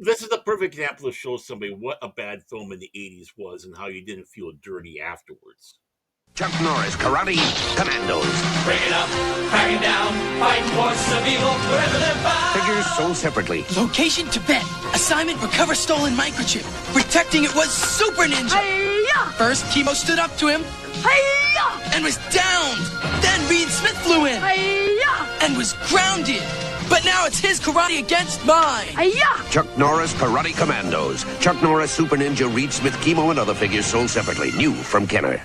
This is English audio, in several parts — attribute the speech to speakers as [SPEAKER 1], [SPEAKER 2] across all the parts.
[SPEAKER 1] this is the perfect example to show somebody what a bad film in the 80s was and how you didn't feel dirty afterwards.
[SPEAKER 2] Chuck Norris, Karate Commandos.
[SPEAKER 3] Break it up, crack it down, fighting forces of evil wherever they're found.
[SPEAKER 2] Figures sold separately.
[SPEAKER 4] Location Tibet. Assignment recover stolen microchip. Protecting it was Super Ninja. Hi-ya! First, Chemo stood up to him. Hi-ya! And was downed. Then Reed Smith flew in. Hi-ya! And was grounded. But now it's his karate against mine. Hi-ya!
[SPEAKER 2] Chuck Norris, Karate Commandos. Chuck Norris, Super Ninja, Reed Smith, Chemo, and other figures sold separately. New from Kenner.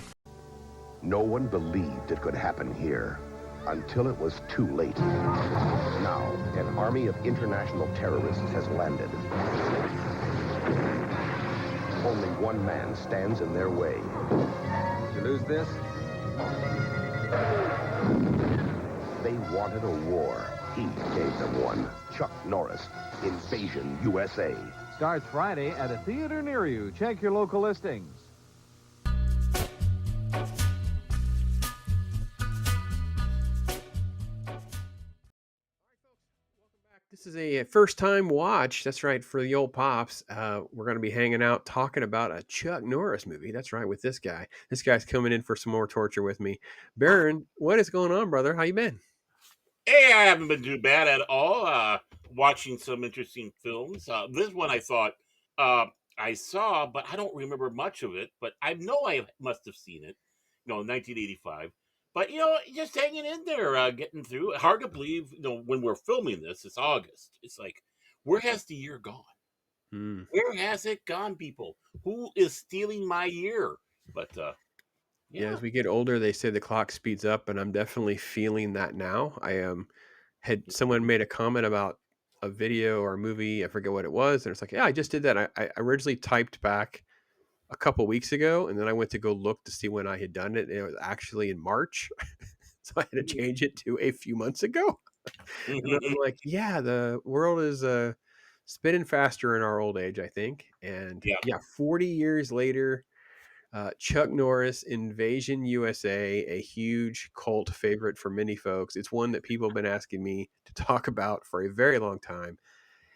[SPEAKER 5] No one believed it could happen here until it was too late. Now, an army of international terrorists has landed. Only one man stands in their way.
[SPEAKER 6] You lose this?
[SPEAKER 5] They wanted a war. He gave them one. Chuck Norris, Invasion U.S.A.
[SPEAKER 6] Starts Friday at a theater near you. Check your local listings.
[SPEAKER 7] This is a first-time watch. That's right, for the old pops. We're going to be hanging out talking about a Chuck Norris movie. That's right, with this guy. This guy's coming in for some more torture with me. Baron, what is going on, brother? How you been?
[SPEAKER 1] Hey, I haven't been too bad at all. Watching some interesting films. This one I thought I saw, but I don't remember much of it. But I know I must have seen it, 1985. But, just hanging in there, getting through. Hard to believe, when we're filming this, it's August. It's like, where has the year gone? Where has it gone, people? Who is stealing my year? But,
[SPEAKER 7] yeah, as we get older, they say the clock speeds up, and I'm definitely feeling that now. I had someone made a comment about a video or a movie, I forget what it was, and it's like, yeah, I just did that. I originally typed back a couple weeks ago, and then I went to go look to see when I had done it. And it was actually in March, so I had to change it to a few months ago. And I'm like, yeah, the world is spinning faster in our old age, I think. And yeah, 40 years later, Chuck Norris, Invasion USA, a huge cult favorite for many folks. It's one that people have been asking me to talk about for a very long time.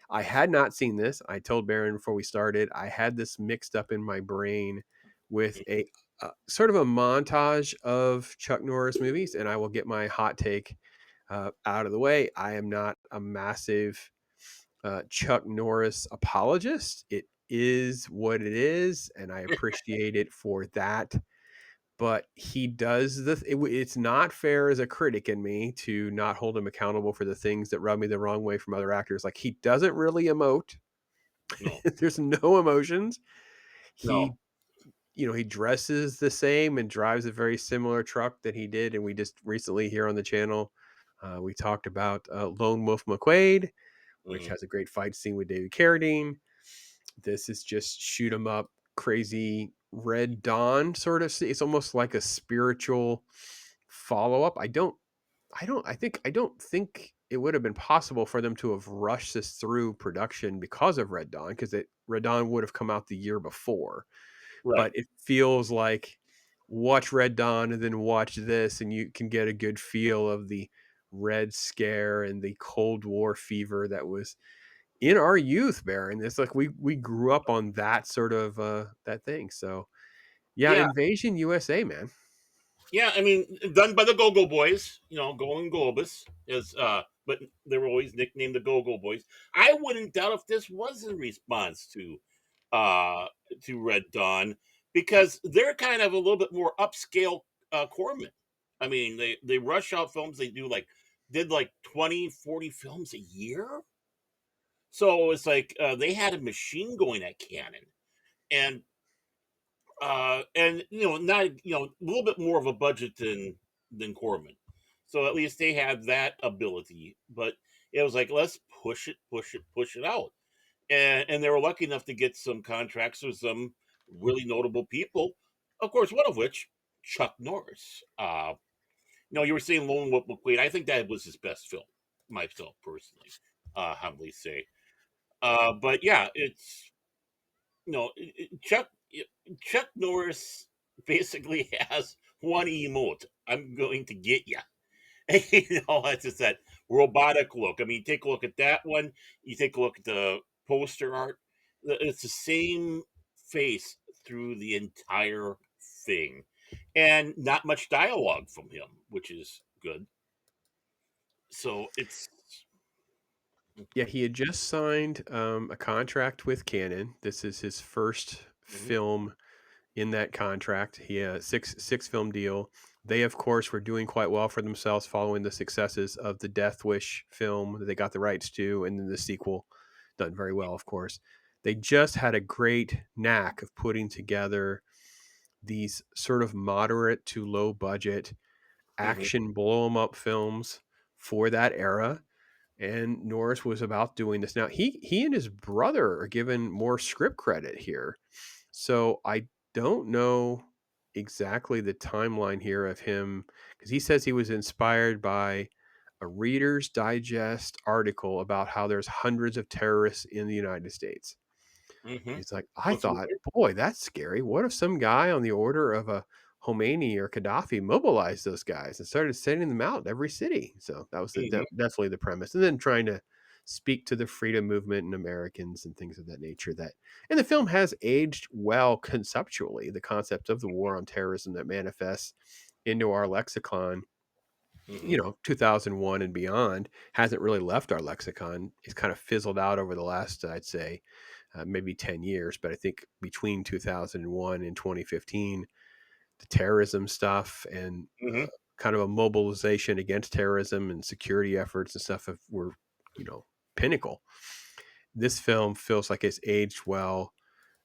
[SPEAKER 7] I had not seen this. I told Baron before we started, I had this mixed up in my brain with a sort of a montage of Chuck Norris movies, and I will get my hot take out of the way. I am not a massive Chuck Norris apologist. It is what it is, and I appreciate it for that. But he does it's not fair as a critic in me to not hold him accountable for the things that rub me the wrong way from other actors. Like, he doesn't really emote.
[SPEAKER 1] No.
[SPEAKER 7] There's no emotions.
[SPEAKER 1] No.
[SPEAKER 7] He dresses the same and drives a very similar truck that he did. And we just recently here on the channel, we talked about Lone Wolf McQuade, which has a great fight scene with David Carradine. This is just shoot 'em up, crazy Red Dawn sort of. It's almost like a spiritual follow-up. I don't think it would have been possible for them to have rushed this through production because of Red Dawn, because Red Dawn would have come out the year before.
[SPEAKER 1] Right.
[SPEAKER 7] But it feels like watch Red Dawn and then watch this, and you can get a good feel of the Red Scare and the Cold War fever that was in our youth, Baron. It's like we grew up on that sort of that thing. So yeah, Invasion USA, man.
[SPEAKER 1] Yeah, I mean, done by the Go-Go Boys, Go and Globus, but they were always nicknamed the Go-Go Boys. I wouldn't doubt if this was in response to Red Dawn, because they're kind of a little bit more upscale Corman. I mean, they rush out films. They did like 20, 40 films a year. So it's like they had a machine going at Canon, and not a little bit more of a budget than Corman. So at least they had that ability. But it was like, let's push it out. And they were lucky enough to get some contracts with some really notable people. Of course, one of which, Chuck Norris. You were saying Lone Wolf McQuade. I think that was his best film, myself personally, humbly say. But yeah, it's Chuck Norris basically has one emote: "I'm going to get you." It's just that robotic look. I mean, take a look at that one. You take a look at the poster art. It's the same face through the entire thing, and not much dialogue from him, which is good. So it's
[SPEAKER 7] Yeah, he had just signed a contract with Canon. This is his first
[SPEAKER 1] mhm,
[SPEAKER 7] film in that contract. He had a six film deal. They, of course, were doing quite well for themselves following the successes of the Death Wish film that they got the rights to, and then the sequel done very well, of course. They just had a great knack of putting together these sort of moderate to low budget
[SPEAKER 1] mhm,
[SPEAKER 7] action blow 'em up films for that era, and Norris was about doing this. Now he and his brother are given more script credit here. So I don't know exactly the timeline here of him, because he says he was inspired by a Reader's Digest article about how there's hundreds of terrorists in the United States.
[SPEAKER 1] mhm.
[SPEAKER 7] He's like, I
[SPEAKER 1] That's
[SPEAKER 7] thought,
[SPEAKER 1] weird.
[SPEAKER 7] boy, that's scary. What if some guy on the order of a Khomeini or Gaddafi mobilized those guys and started sending them out in every city? So that was
[SPEAKER 1] Mhm,
[SPEAKER 7] definitely the premise. And then trying to speak to the freedom movement and Americans and things of that nature. And the film has aged well conceptually. The concept of the war on terrorism that manifests into our lexicon,
[SPEAKER 1] mhm,
[SPEAKER 7] 2001 and beyond, hasn't really left our lexicon. It's kind of fizzled out over the last, I'd say, maybe 10 years. But I think between 2001 and 2015, the terrorism stuff and
[SPEAKER 1] mhm,
[SPEAKER 7] kind of a mobilization against terrorism and security efforts and stuff were, pinnacle. This film feels like it's aged well.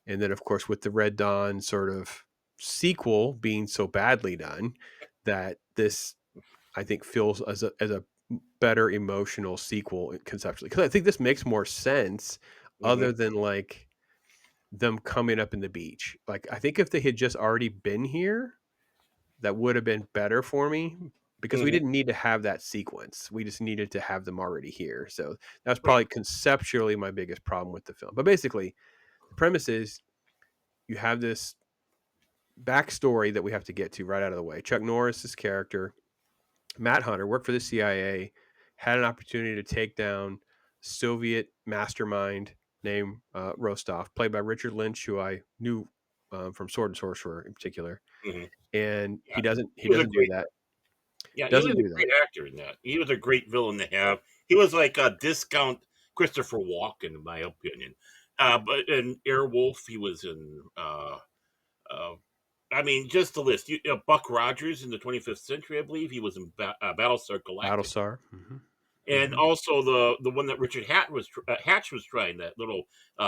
[SPEAKER 7] And then, of course, with the Red Dawn sort of sequel being so badly done, that this, I think, feels as a better emotional sequel conceptually. Because I think this makes more sense,
[SPEAKER 1] mhm,
[SPEAKER 7] other than like them coming up in the beach. Like, I think if they had just already been here, that would have been better for me, because we
[SPEAKER 1] mhm.
[SPEAKER 7] didn't need to have that sequence. We just needed to have them already here. So that's
[SPEAKER 1] Right.
[SPEAKER 7] probably conceptually my biggest problem with the film. But basically, the premise is you have this backstory that we have to get to right out of the way. Chuck Norris's character, Matt Hunter, worked for the CIA, had an opportunity to take down Soviet mastermind named Rostov, played by Richard Lynch, who I knew from Sword and Sorcerer in particular.
[SPEAKER 1] Mhm.
[SPEAKER 7] And
[SPEAKER 1] Yeah,
[SPEAKER 7] he
[SPEAKER 1] he was a
[SPEAKER 7] doesn't do
[SPEAKER 1] great.
[SPEAKER 7] that.
[SPEAKER 1] Yeah, he was
[SPEAKER 7] Doesn't
[SPEAKER 1] a
[SPEAKER 7] do that.
[SPEAKER 1] great actor in that. He was a great villain to have. He was like a discount Christopher Walken, in my opinion. But in Airwolf, he was in. Uh, I mean, just the list. Buck Rogers in the 25th Century, I believe he was in Battlestar Galactica,
[SPEAKER 7] Battlestar. Hmm.
[SPEAKER 1] and
[SPEAKER 7] Hmm.
[SPEAKER 1] also the one that Richard Hatch was trying, that little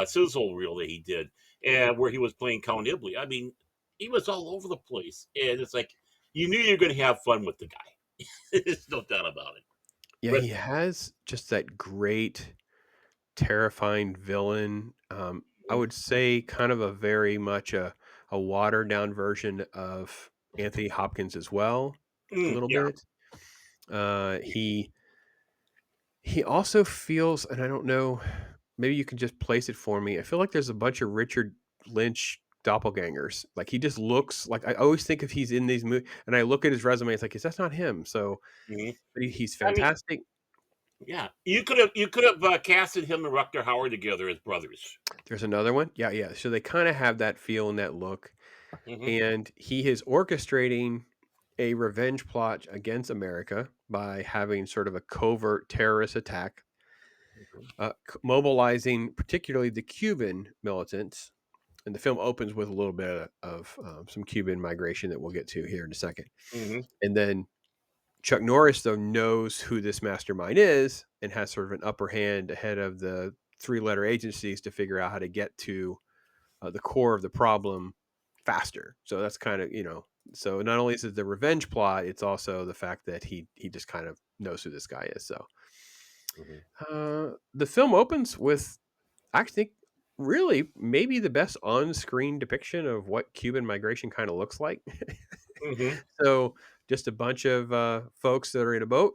[SPEAKER 1] sizzle reel that he did, and where he was playing Count Ibley. I mean, he was all over the place, and it's like you knew you were going to have fun with the guy. There's no doubt about it.
[SPEAKER 7] Yeah,
[SPEAKER 1] But
[SPEAKER 7] he has just that great, terrifying villain. I would say kind of a very much a watered down version of Anthony Hopkins as well, a little
[SPEAKER 1] yeah,
[SPEAKER 7] bit. He also feels, and I don't know, maybe you can just place it for me. I feel like there's a bunch of Richard Lynch doppelgangers. Like, he just looks like, I always think if he's in these movies, and I look at his resume, it's like, that's not him. So
[SPEAKER 1] mhm.
[SPEAKER 7] but he's
[SPEAKER 1] I mean,
[SPEAKER 7] fantastic.
[SPEAKER 1] yeah, you could have casted him and Rutger Hauer together as brothers.
[SPEAKER 7] There's another one. Yeah, yeah. So they kind of have that feel and that look.
[SPEAKER 1] Hmm.
[SPEAKER 7] And he is orchestrating a revenge plot against America by having sort of a covert terrorist attack, mobilizing particularly the Cuban militants. And the film opens with a little bit of some Cuban migration that we'll get to here in a second.
[SPEAKER 1] Hmm.
[SPEAKER 7] And then Chuck Norris, though, knows who this mastermind is and has sort of an upper hand ahead of the three-letter agencies to figure out how to get to the core of the problem faster. So that's kind of, so not only is it the revenge plot, it's also the fact that he just kind of knows who this guy is. So
[SPEAKER 1] Hmm.
[SPEAKER 7] the film opens with, I think, really maybe the best on-screen depiction of what Cuban migration kind of looks like.
[SPEAKER 1] Hmm.
[SPEAKER 7] So just a bunch of folks that are in a boat.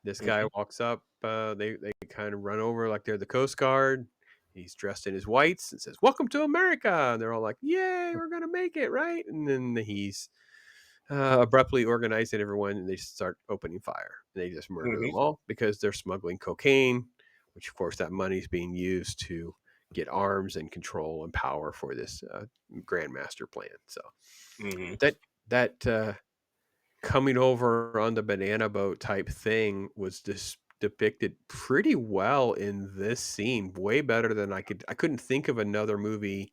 [SPEAKER 7] This guy
[SPEAKER 1] Hmm.
[SPEAKER 7] walks up. They kind of run over like they're the Coast Guard. He's dressed in his whites and says, "Welcome to America." And they're all like, "Yay, we're gonna make it, right?" And then he's abruptly organizing everyone, and they start opening fire. And they just murder them
[SPEAKER 1] Hmm.
[SPEAKER 7] all because they're smuggling cocaine, which of course that money is being used to get arms and control and power for this grandmaster plan. So
[SPEAKER 1] Hmm.
[SPEAKER 7] that that coming over on the banana boat type thing was just depicted pretty well in this scene, way better than I couldn't think of another movie.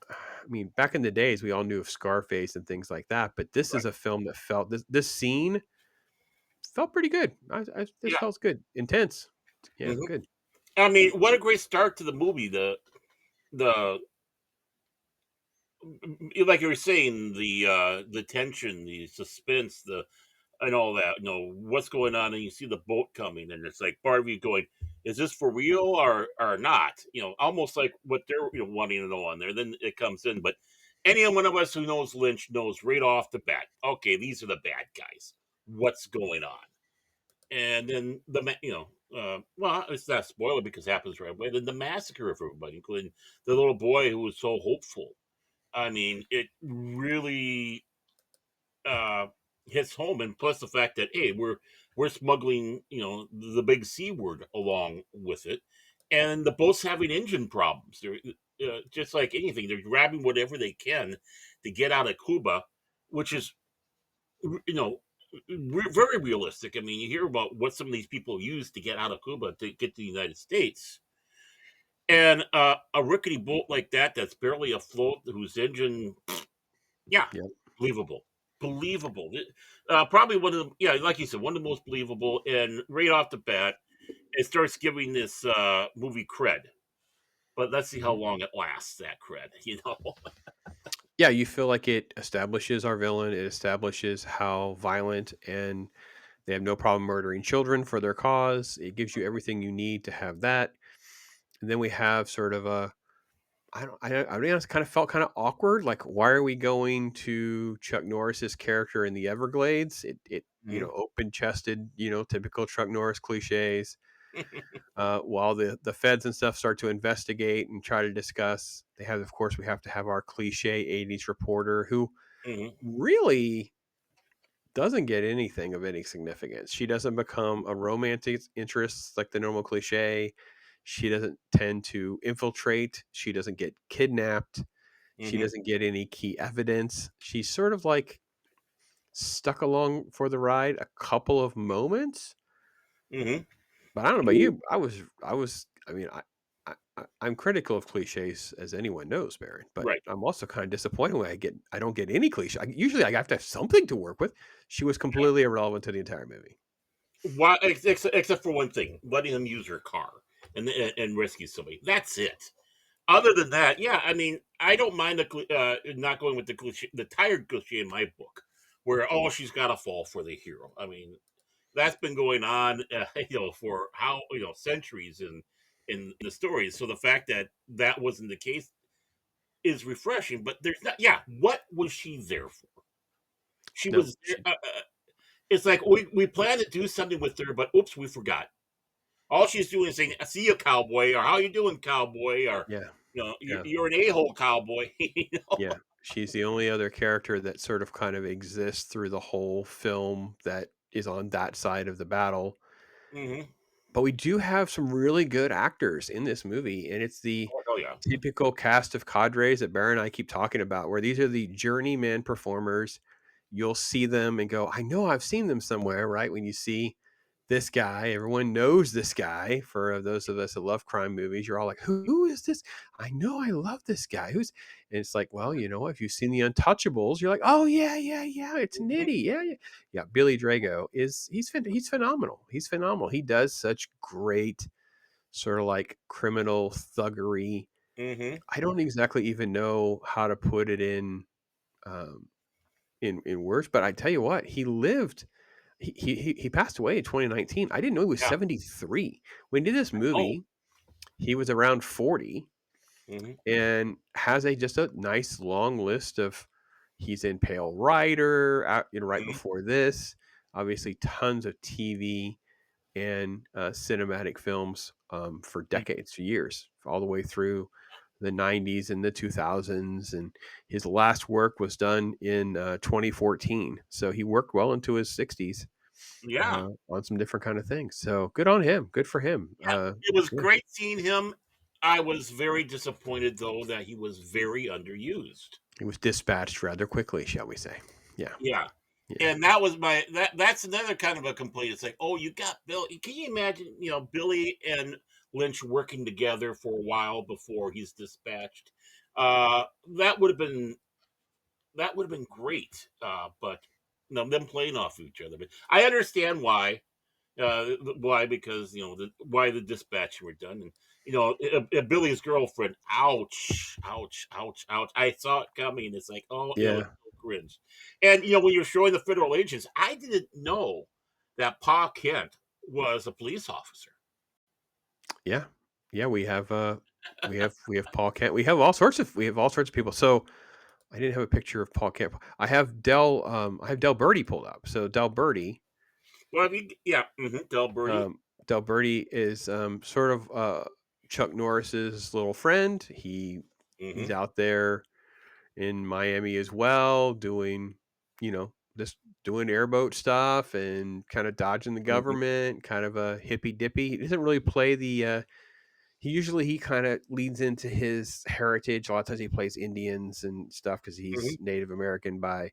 [SPEAKER 7] I mean, back in the days, we all knew of Scarface and things like that, but this is
[SPEAKER 1] Right.
[SPEAKER 7] a film that felt this scene felt pretty good. This
[SPEAKER 1] Yeah.
[SPEAKER 7] felt good, intense. Yeah,
[SPEAKER 1] Hmm.
[SPEAKER 7] good.
[SPEAKER 1] I mean, what a great start to the movie. The like you were saying, the tension, the suspense, the and all that. You know what's going on, and you see the boat coming, and it's like part of you going, "Is this for real or not?" You know, almost like what they're wanting to know on there. Then it comes in, but any one of us who knows Lynch knows right off the bat. Okay, these are the bad guys. What's going on? And then well, it's not a spoiler because it happens right away. Then the massacre of everybody, including the little boy who was so hopeful. I mean, it really uh, hits home, and plus the fact that hey, we're smuggling the big C word along with it, and the boat's having engine problems. They're just like anything, they're grabbing whatever they can to get out of Cuba, which is you know very realistic. I mean, you hear about what some of these people use to get out of Cuba to get to the United States. And a rickety boat like that, that's barely afloat, whose engine, yeah,
[SPEAKER 7] Yep.
[SPEAKER 1] believable, believable. Probably one of the, yeah, like you said, one of the most believable. And right off the bat, it starts giving this movie cred. But let's see how
[SPEAKER 7] Mhm.
[SPEAKER 1] long it lasts. That cred, you know.
[SPEAKER 7] Yeah, you feel like it establishes our villain. It establishes how violent and they have no problem murdering children for their cause. It gives you everything you need to have that. And then we have sort of a I mean, it kind of felt kind of awkward. Like, why are we going to Chuck Norris's character in the Everglades?
[SPEAKER 1] Mhm.
[SPEAKER 7] Open chested, typical Chuck Norris cliches. While the feds and stuff start to investigate and try to discuss, of course, we have to have our cliche '80s reporter who
[SPEAKER 1] Mhm.
[SPEAKER 7] really doesn't get anything of any significance. She doesn't become a romantic interest like the normal cliche. She doesn't tend to infiltrate. She doesn't get kidnapped. She
[SPEAKER 1] Mhm.
[SPEAKER 7] doesn't get any key evidence. She's sort of like stuck along for the ride a couple of moments.
[SPEAKER 1] Mhm.
[SPEAKER 7] But I don't know about you. I mean, I'm critical of cliches, as anyone knows, Baron. But
[SPEAKER 1] Right.
[SPEAKER 7] I'm also kind of disappointed when I don't get any cliche. Usually, I have to have something to work with. She was completely irrelevant to the entire movie.
[SPEAKER 1] Why, except for one thing, letting him use her car and rescue somebody. That's it. Other than that, yeah, I mean, I don't mind not going with the cliche, the tired cliche in my book, where oh, she's got to fall for the hero. I mean, that's been going on, for how centuries in the stories. So the fact that that wasn't the case is refreshing. But there's not. Yeah, what was she there for? She
[SPEAKER 7] No,
[SPEAKER 1] was there. It's like we planned to do something with her, but oops, we forgot. All she's doing is saying, "I see you, cowboy," or "How you doing, cowboy?" or
[SPEAKER 7] yeah, yeah,
[SPEAKER 1] you're an a-hole, cowboy."
[SPEAKER 7] yeah. She's the only other character that sort of kind of exists through the whole film that is on that side of the battle.
[SPEAKER 1] Hmm.
[SPEAKER 7] But we do have some really good actors in this movie, and it's the
[SPEAKER 1] Oh yeah.
[SPEAKER 7] typical cast of cadres that Bear and I keep talking about, where these are the journeyman performers. You'll see them and go, I know I've seen them somewhere, right? When you see this guy, everyone knows this guy. For those of us that love crime movies, you're all like, who is this? I know I love this guy. And it's like, well, if you've seen the Untouchables, you're like, oh yeah, yeah, yeah, it's
[SPEAKER 1] Hmm.
[SPEAKER 7] Nitty. Yeah, yeah. Yeah, Billy Drago he's phenomenal. He's phenomenal. He does such great sort of like criminal thuggery.
[SPEAKER 1] Hmm.
[SPEAKER 7] I don't exactly even know how to put it um, in words, but I tell you what, he lived. He passed away in 2019. I didn't know he was
[SPEAKER 1] Yeah.
[SPEAKER 7] 73 when he did this
[SPEAKER 1] Oh.
[SPEAKER 7] movie. He was around 40
[SPEAKER 1] Hmm.
[SPEAKER 7] and has just a nice long list of. He's in Pale Rider, right
[SPEAKER 1] Hmm.
[SPEAKER 7] before this. Obviously, tons of TV and cinematic films for decades, for years, all the way through the 90s and the 2000s. And his last work was done in 2014. So he worked well into his 60s.
[SPEAKER 1] Yeah.
[SPEAKER 7] on some different kind of things. So good on him. Good for him.
[SPEAKER 1] Yeah. It was
[SPEAKER 7] Yeah,
[SPEAKER 1] great seeing him. I was very disappointed though that he was very underused.
[SPEAKER 7] he was dispatched rather quickly, shall we say? Yeah,
[SPEAKER 1] Yeah.
[SPEAKER 7] yeah,
[SPEAKER 1] And that was that's another kind of a complaint. It's like, oh, you got Bill. Can you imagine, Billy and Lynch working together for a while before he's dispatched? Uh, that would have been that would have been great. But no, them playing off each other. But I understand why. Why? Because why the dispatch were done, and Billy's girlfriend. Ouch! Ouch! Ouch! Ouch! I saw it coming. It's like, oh,
[SPEAKER 7] yeah,
[SPEAKER 1] it's so cringe. And when you're showing the federal agents, I didn't know that Pa Kent was a police officer.
[SPEAKER 7] yeah, yeah. We have Paul Kent. We have all sorts of people. So I didn't have a picture of Paul Kent. I have Del Birdie pulled up. So Del Birdie,
[SPEAKER 1] Well, I mean, yeah, Del Birdie.
[SPEAKER 7] um, Del Birdie is sort of Chuck Norris's little friend. He's
[SPEAKER 1] hmm
[SPEAKER 7] out there in Miami as well, just doing airboat stuff and kind of dodging the
[SPEAKER 1] hmm
[SPEAKER 7] government, kind of a hippy dippy. He doesn't really play he kind of leads into his heritage. A lot of times he plays Indians and stuff because
[SPEAKER 1] hmm
[SPEAKER 7] he's Native American by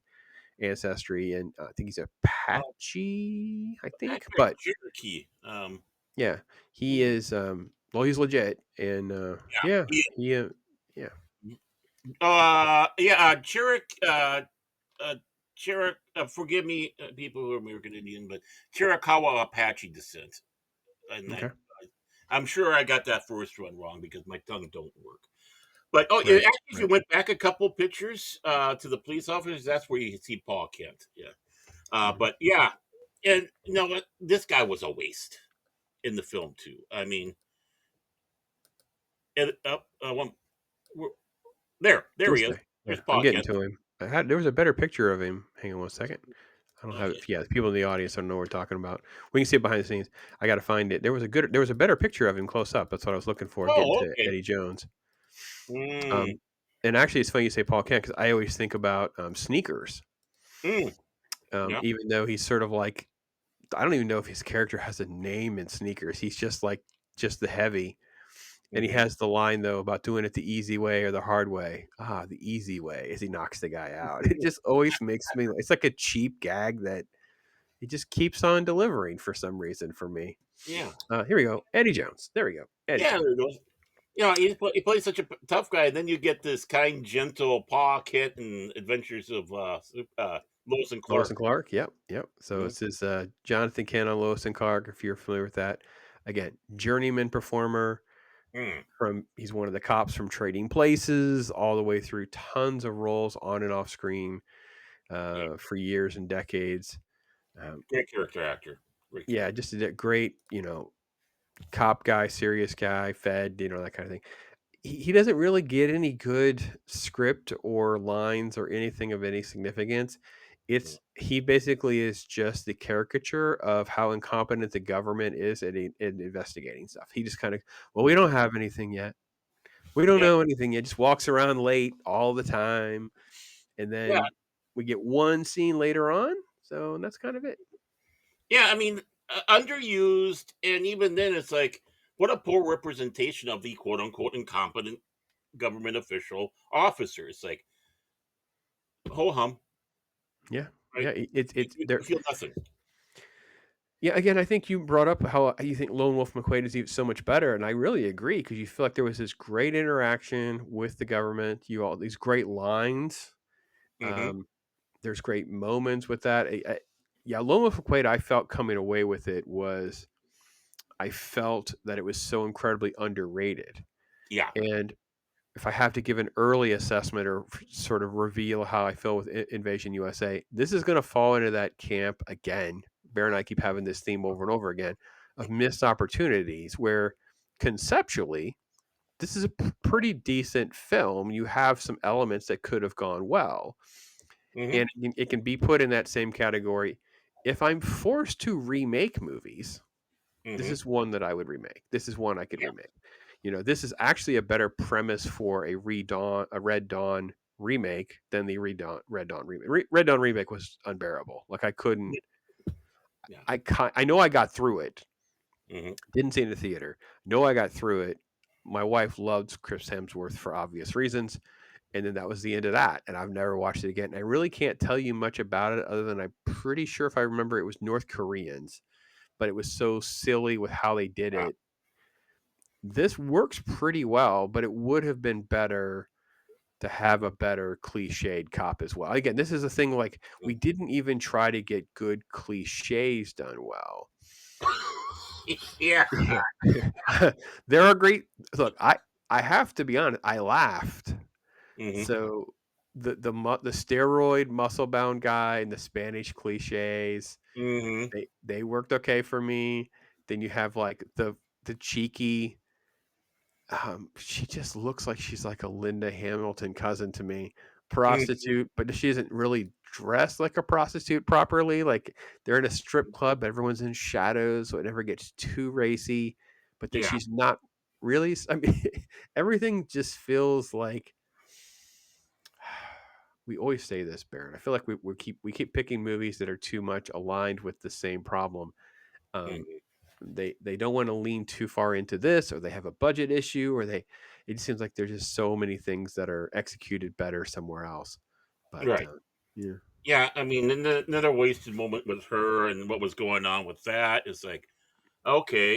[SPEAKER 7] ancestry, and I think he's
[SPEAKER 1] Oh,
[SPEAKER 7] Apache, I think.
[SPEAKER 1] actually,
[SPEAKER 7] But
[SPEAKER 1] Cherokee.
[SPEAKER 7] yeah, he
[SPEAKER 1] Mm,
[SPEAKER 7] is. Well, he's legit, and yeah,
[SPEAKER 1] yeah.
[SPEAKER 7] he yeah.
[SPEAKER 1] Yeah. Uh, forgive me, people who are American Indian, but Chiricahua Apache descent, and
[SPEAKER 7] Okay,
[SPEAKER 1] I'm sure I got that first one wrong because my tongue don't work. But
[SPEAKER 7] right,
[SPEAKER 1] actually, if you
[SPEAKER 7] right.
[SPEAKER 1] went back a couple pictures to the police officers, that's where you see Paul Kent. Yeah,
[SPEAKER 7] Mhm.
[SPEAKER 1] but yeah, and what? This guy was a waste in the film too. I mean, one, there he is.
[SPEAKER 7] Tuesday. Yeah,
[SPEAKER 1] There's
[SPEAKER 7] I'm
[SPEAKER 1] Paul
[SPEAKER 7] getting
[SPEAKER 1] Kent.
[SPEAKER 7] to him. There was a better picture of him. Hang on one second. I don't have
[SPEAKER 1] Okay.
[SPEAKER 7] it. Yeah, the people in the audience don't know what we're talking about. We can see it behind the scenes. I got to find it. There was a better picture of him close up. That's what I was looking for. Getting
[SPEAKER 1] Oh,
[SPEAKER 7] to
[SPEAKER 1] okay.
[SPEAKER 7] Eddie Jones.
[SPEAKER 1] Mm,
[SPEAKER 7] Um, and actually, it's funny you say Paul Kent because I always think about Sneakers.
[SPEAKER 1] mm, yeah.
[SPEAKER 7] Even though he's sort of like, I don't even know if his character has a name in Sneakers. He's just the heavy. And he
[SPEAKER 1] hmm
[SPEAKER 7] has the line though about doing it the easy way or the hard way. Ah, the easy way as he knocks the guy out. It just always makes me. It's like a cheap gag that he just keeps on delivering for some reason for me.
[SPEAKER 1] Yeah.
[SPEAKER 7] Here we go, Eddie Jones. There we go, Eddie
[SPEAKER 1] Yeah, there
[SPEAKER 7] Jones.
[SPEAKER 1] it goes. He plays such a tough guy, and then you get this kind, gentle Pa Kent and Adventures of Lois and
[SPEAKER 7] Lois and
[SPEAKER 1] Clark.
[SPEAKER 7] Clark. Yep, yep. So
[SPEAKER 1] Mhm.
[SPEAKER 7] this is Jonathan Kent on Lois and Clark. If you're familiar with that, again, journeyman performer.
[SPEAKER 1] Mm,
[SPEAKER 7] He's one of the cops from Trading Places, all the way through tons of roles on and off screen
[SPEAKER 1] yeah,
[SPEAKER 7] for years and decades. Um,
[SPEAKER 1] great character actor. Great
[SPEAKER 7] yeah,
[SPEAKER 1] character.
[SPEAKER 7] just a great, cop guy, serious guy, fed, that kind of thing. He doesn't really get any good script or lines or anything of any significance.
[SPEAKER 1] Mm,
[SPEAKER 7] He basically is just the caricature of how incompetent the government is at investigating stuff. He just kind of, well, we
[SPEAKER 1] mhm.
[SPEAKER 7] don't have anything yet. We don't
[SPEAKER 1] Yeah,
[SPEAKER 7] know anything yet. Just walks around late all the time, and
[SPEAKER 1] yeah,
[SPEAKER 7] then we get one scene later on. So that's kind of it.
[SPEAKER 1] yeah. I mean, underused, and even then, it's like what a poor representation of the quote unquote incompetent government official officer. It's like ho hum,
[SPEAKER 7] Yeah,
[SPEAKER 1] right?
[SPEAKER 7] yeah. It's there.
[SPEAKER 1] You feel nothing.
[SPEAKER 7] Yeah, again, I think you brought up how you think Lone Wolf McQuade is so much better, and I really agree because you feel like there was this great interaction with the government. You all these great lines.
[SPEAKER 1] hmm
[SPEAKER 7] Um, there's great moments with that. Yeah, Lone Wolf McQuade, I felt coming away with it was I felt that it was so incredibly underrated.
[SPEAKER 1] Yeah.
[SPEAKER 7] And if I have to give an early assessment or sort of reveal how I feel with Invasion USA, this is going to fall into that camp again. Bear and I keep having this theme over and over again of missed opportunities where conceptually, this is a pretty decent film. You have some elements that could have gone well,
[SPEAKER 1] hmm
[SPEAKER 7] and it can be put in that same category. If I'm forced to remake movies, this
[SPEAKER 1] hmm
[SPEAKER 7] is one that I would remake. This is one I could
[SPEAKER 1] Yeah.
[SPEAKER 7] remake. This is actually a better premise for a Red Dawn remake than the Red Dawn remake. Red Dawn remake was unbearable. Like I couldn't.
[SPEAKER 1] Yeah.
[SPEAKER 7] I know I got through it.
[SPEAKER 1] Hmm.
[SPEAKER 7] Didn't see it in the theater. Know I got through it. My wife loves Chris Hemsworth for obvious reasons. And then that was the end of that. And I've never watched it again. I really can't tell you much about it other than I'm pretty sure if I remember it was North Koreans, but it was so silly with how they did
[SPEAKER 1] Yeah.
[SPEAKER 7] it. This works pretty well, but it would have been better to have a better cliched cop as well. Again, this is a thing like we didn't even try to get good cliches done well.
[SPEAKER 1] Yeah.
[SPEAKER 7] Yeah. There are great look, I have to be honest, I laughed.
[SPEAKER 1] Hmm.
[SPEAKER 7] So the steroid muscle bound guy and the Spanish cliches,
[SPEAKER 1] Hmm.
[SPEAKER 7] they worked okay for me. Then you have like the cheeky she just looks like she's like a Linda Hamilton cousin to me. Prostitute, but she isn't really dressed like a prostitute properly. Like they're in a strip club, but everyone's in shadows, so it never gets too racy. But then
[SPEAKER 1] Yeah.
[SPEAKER 7] she's not really. I mean, everything just feels like we always say this, Baron. I feel like we keep picking movies that are too much aligned with the same problem. Um,
[SPEAKER 1] Hmm.
[SPEAKER 7] they don't want to lean too far into this, or they have a budget issue, or they. It seems like there's just so many things that are executed better somewhere else. But
[SPEAKER 1] Right.
[SPEAKER 7] yeah,
[SPEAKER 1] Yeah. I mean, another wasted moment with her and what was going on with that is like, okay,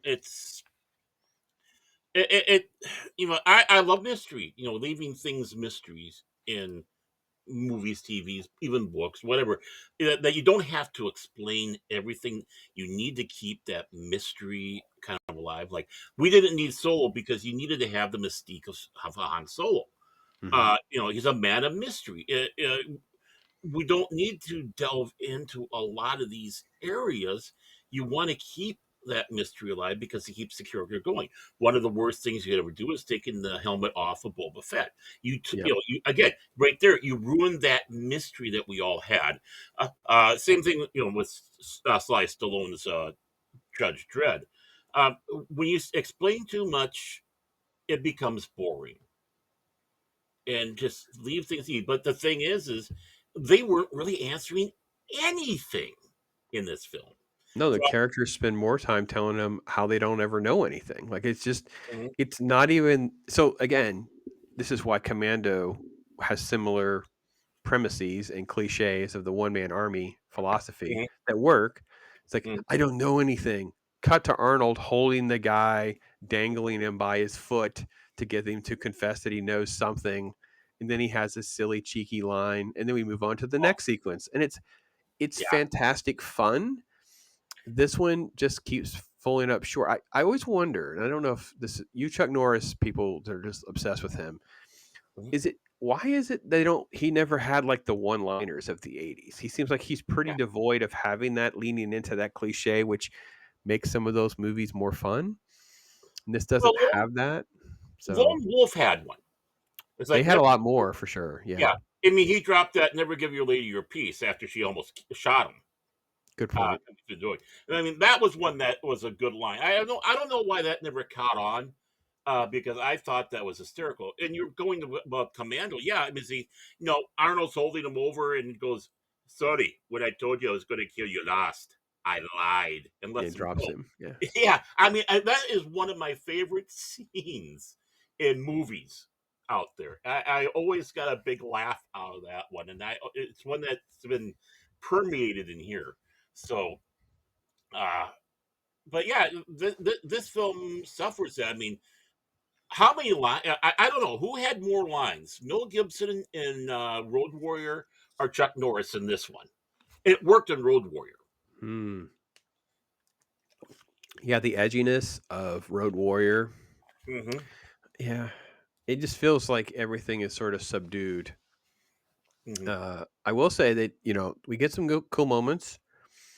[SPEAKER 1] it's it I love mystery. Leaving things mysteries in movies, TVs, even books, whatever, that you don't have to explain everything. You need to keep that mystery kind of alive. Like we didn't need Solo because you needed to have the mystique of Han Solo.
[SPEAKER 7] hmm
[SPEAKER 1] He's a man of mystery. We don't need to delve into a lot of these areas. You want to keep that mystery alive because it keeps the character going. One of the worst things you could ever do is taking the helmet off of Boba Fett.
[SPEAKER 7] yep,
[SPEAKER 1] You again right there. You ruined that mystery that we all had. Same thing, with Sly Stallone's Judge Dredd. Um, when you explain too much, it becomes boring and just leave things easy. But the thing is they weren't really answering anything in this film.
[SPEAKER 7] no, the
[SPEAKER 1] So,
[SPEAKER 7] characters spend more time telling them how they don't ever know anything. Like it's just,
[SPEAKER 1] mhm,
[SPEAKER 7] it's not even. So again, this is why Commando has similar premises and cliches of the one man army philosophy
[SPEAKER 1] mhm,
[SPEAKER 7] that work. It's like,
[SPEAKER 1] mhm,
[SPEAKER 7] I don't know anything. Cut to Arnold holding the guy, dangling him by his foot to get him to confess that he knows something. And then he has this silly, cheeky line. And then we move on to the next sequence. And it's
[SPEAKER 1] yeah.
[SPEAKER 7] fantastic fun. This one just keeps falling up short. I always wonder, and I don't know if this you Chuck Norris people that are just obsessed with him,
[SPEAKER 1] Mhm,
[SPEAKER 7] is it why is it they don't he never had like the one-liners of the 80s? He seems like he's pretty
[SPEAKER 1] yeah.
[SPEAKER 7] devoid of having that leaning into that cliche, which makes some of those movies more fun. And this
[SPEAKER 1] Well,
[SPEAKER 7] doesn't have that. So
[SPEAKER 1] Lone Wolf had one. It's
[SPEAKER 7] they
[SPEAKER 1] like
[SPEAKER 7] had a
[SPEAKER 1] never.
[SPEAKER 7] lot more for sure. Yeah.
[SPEAKER 1] Yeah. I mean, he dropped that "Never give your lady your peace" after she almost shot him.
[SPEAKER 7] Good point.
[SPEAKER 1] To do it. And I mean, that was one that was a good line. I don't know why that never caught on, because I thought that was hysterical. And you're going to about Commando, yeah. I mean, see, Arnold's holding him over and goes, "Sorry, when I told you I was going to kill you last, I lied," and
[SPEAKER 7] Yeah,
[SPEAKER 1] lets
[SPEAKER 7] it
[SPEAKER 1] him
[SPEAKER 7] drops
[SPEAKER 1] go.
[SPEAKER 7] him. Yeah.
[SPEAKER 1] Yeah, I mean, that is one of my favorite scenes in movies out there. I always got a big laugh out of that one, and it's one that's been permeated in here. So, uh, but yeah, this film suffers that. I mean, how many lines? I don't know who had more lines, Mel Gibson in Road Warrior or Chuck Norris in this one. It worked in Road Warrior.
[SPEAKER 7] Hmm. Yeah, the edginess of Road Warrior.
[SPEAKER 1] Hmm.
[SPEAKER 7] Yeah. It just feels like everything is sort of subdued.
[SPEAKER 1] Hmm.
[SPEAKER 7] I will say that, we get some cool moments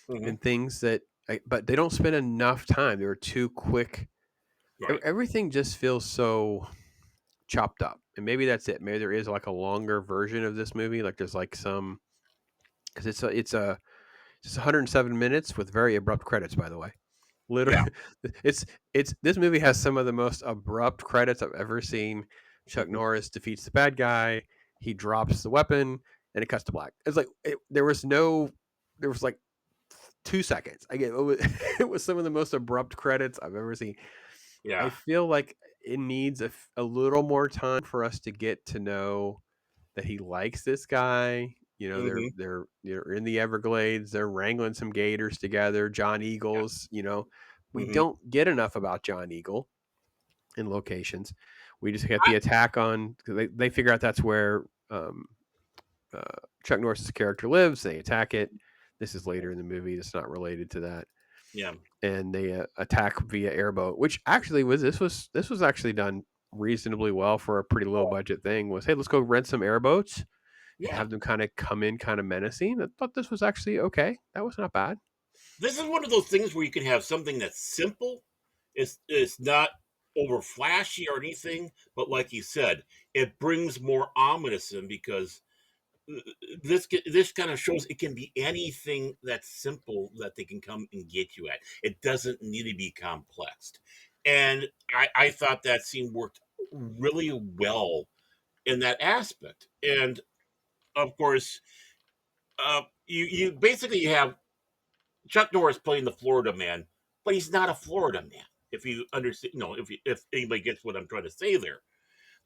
[SPEAKER 1] Hmm.
[SPEAKER 7] and things but they don't spend enough time. They're too quick.
[SPEAKER 1] Right.
[SPEAKER 7] Everything just feels so chopped up. And maybe that's it. Maybe there is like a longer version of this movie. Like there's like some, because it's 107 minutes with very abrupt credits, by the way.
[SPEAKER 1] Yeah.
[SPEAKER 7] Literally, it's this movie has some of the most abrupt credits I've ever seen. Chuck
[SPEAKER 1] Hmm.
[SPEAKER 7] Norris defeats the bad guy. He drops the weapon, and it cuts to black. It's like there was like 2 seconds. It was some of the most abrupt credits I've ever seen. I
[SPEAKER 1] Yeah.
[SPEAKER 7] feel like it needs a little more time for us to get to know that he likes this guy. You know,
[SPEAKER 1] Hmm.
[SPEAKER 7] they're in the Everglades. They're wrangling some gators together. John
[SPEAKER 1] Yeah.
[SPEAKER 7] Eagles. You know, we
[SPEAKER 1] Hmm.
[SPEAKER 7] don't get enough about John Eagle in locations. We just get
[SPEAKER 1] I,
[SPEAKER 7] the attack on. They figure out that's where uh, Chuck Norris's character lives. They attack it. This is later in the movie. It's not related to that,
[SPEAKER 1] yeah.
[SPEAKER 7] and they attack via airboat, which actually was actually done reasonably well for a pretty low budget thing. Was, hey, let's go rent some airboats and
[SPEAKER 1] Yeah.
[SPEAKER 7] have them kind of come in kind of menacing. I thought this was actually okay. That was not bad.
[SPEAKER 1] This is one of those things where you can have something that's simple. It's not over flashy or anything, but like you said, it brings more ominous in because this kind of shows it can be anything that's simple that they can come and get you at. It doesn't need to be complex, and I thought that scene worked really well in that aspect. And of course, you basically have Chuck Norris playing the Florida man, but he's not a Florida man. If you understand, if anybody gets what I'm trying to say there,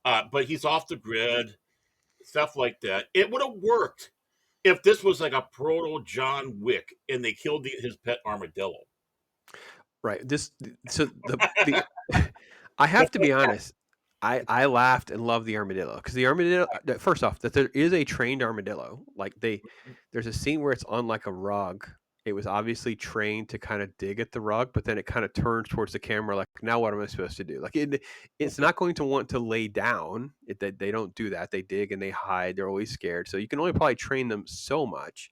[SPEAKER 1] but he's off the grid, stuff like that. It would have worked if this was like a proto John Wick and they killed his pet armadillo.
[SPEAKER 7] Right. So the I have to be honest. I laughed and loved the armadillo because the armadillo. First off, that there is a trained armadillo. Like there's a scene where it's on like a rug. It was obviously trained to kind of dig at the rug, but then it kind of turns towards the camera. Like, now what am I supposed to do? Like it's not going to want to lay down. They don't do that. They dig and they hide. They're always scared. So you can only probably train them so much.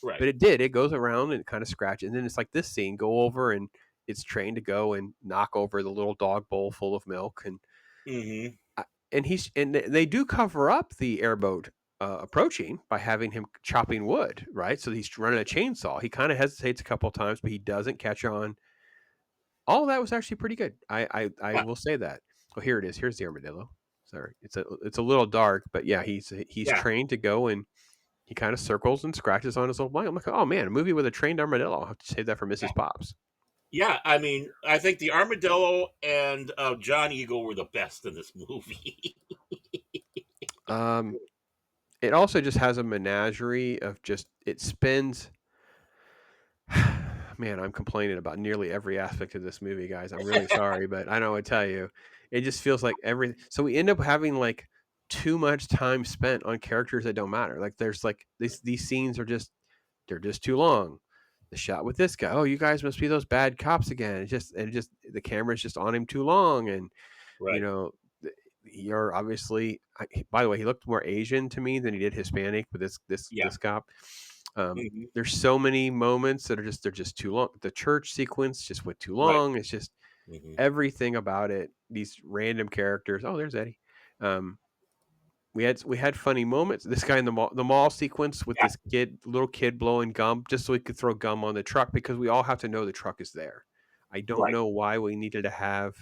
[SPEAKER 1] Right.
[SPEAKER 7] But it did. It goes around and kind of scratches. And then it's like this scene, go over and it's trained to go and knock over the little dog bowl full of milk.
[SPEAKER 1] Hmm.
[SPEAKER 7] And they do cover up the airboat approaching by having him chopping wood, right? So he's running a chainsaw. He kind of hesitates a couple of times, but he doesn't catch on. All of that was actually pretty good. I will say that. Oh, here it is. Here's the armadillo. Sorry, it's a little dark, but yeah, he's
[SPEAKER 1] Yeah.
[SPEAKER 7] trained to go and he kind of circles and scratches on his old blanket. I'm like, oh man, a movie with a trained armadillo. I'll have to save that for Mrs. Pops.
[SPEAKER 1] Yeah, I mean, I think the armadillo and John Eagle were the best in this movie.
[SPEAKER 7] Um, it also just has a menagerie of just it spins. Man, I'm complaining about nearly every aspect of this movie, guys. I'm really sorry, but I know I tell you, it just feels like everything. So we end up having like too much time spent on characters that don't matter. Like there's like these scenes are just they're just too long. The shot with this guy, oh, you guys must be those bad cops again. It just the camera's just on him too long, and you
[SPEAKER 1] Right.
[SPEAKER 7] know, you're obviously. By the way, he looked more Asian to me than he did Hispanic. But this
[SPEAKER 1] Yeah.
[SPEAKER 7] this cop,
[SPEAKER 1] Hmm.
[SPEAKER 7] there's so many moments that they're just too long. The church sequence just went too
[SPEAKER 1] Right.
[SPEAKER 7] long. It's just
[SPEAKER 1] Hmm.
[SPEAKER 7] everything about it. These random characters. Oh, there's Eddie. Um, we had funny moments. This guy in the mall sequence with
[SPEAKER 1] Yeah.
[SPEAKER 7] this little kid blowing gum just so he could throw gum on the truck because we all have to know the truck is there. I don't
[SPEAKER 1] Right.
[SPEAKER 7] know why we needed to have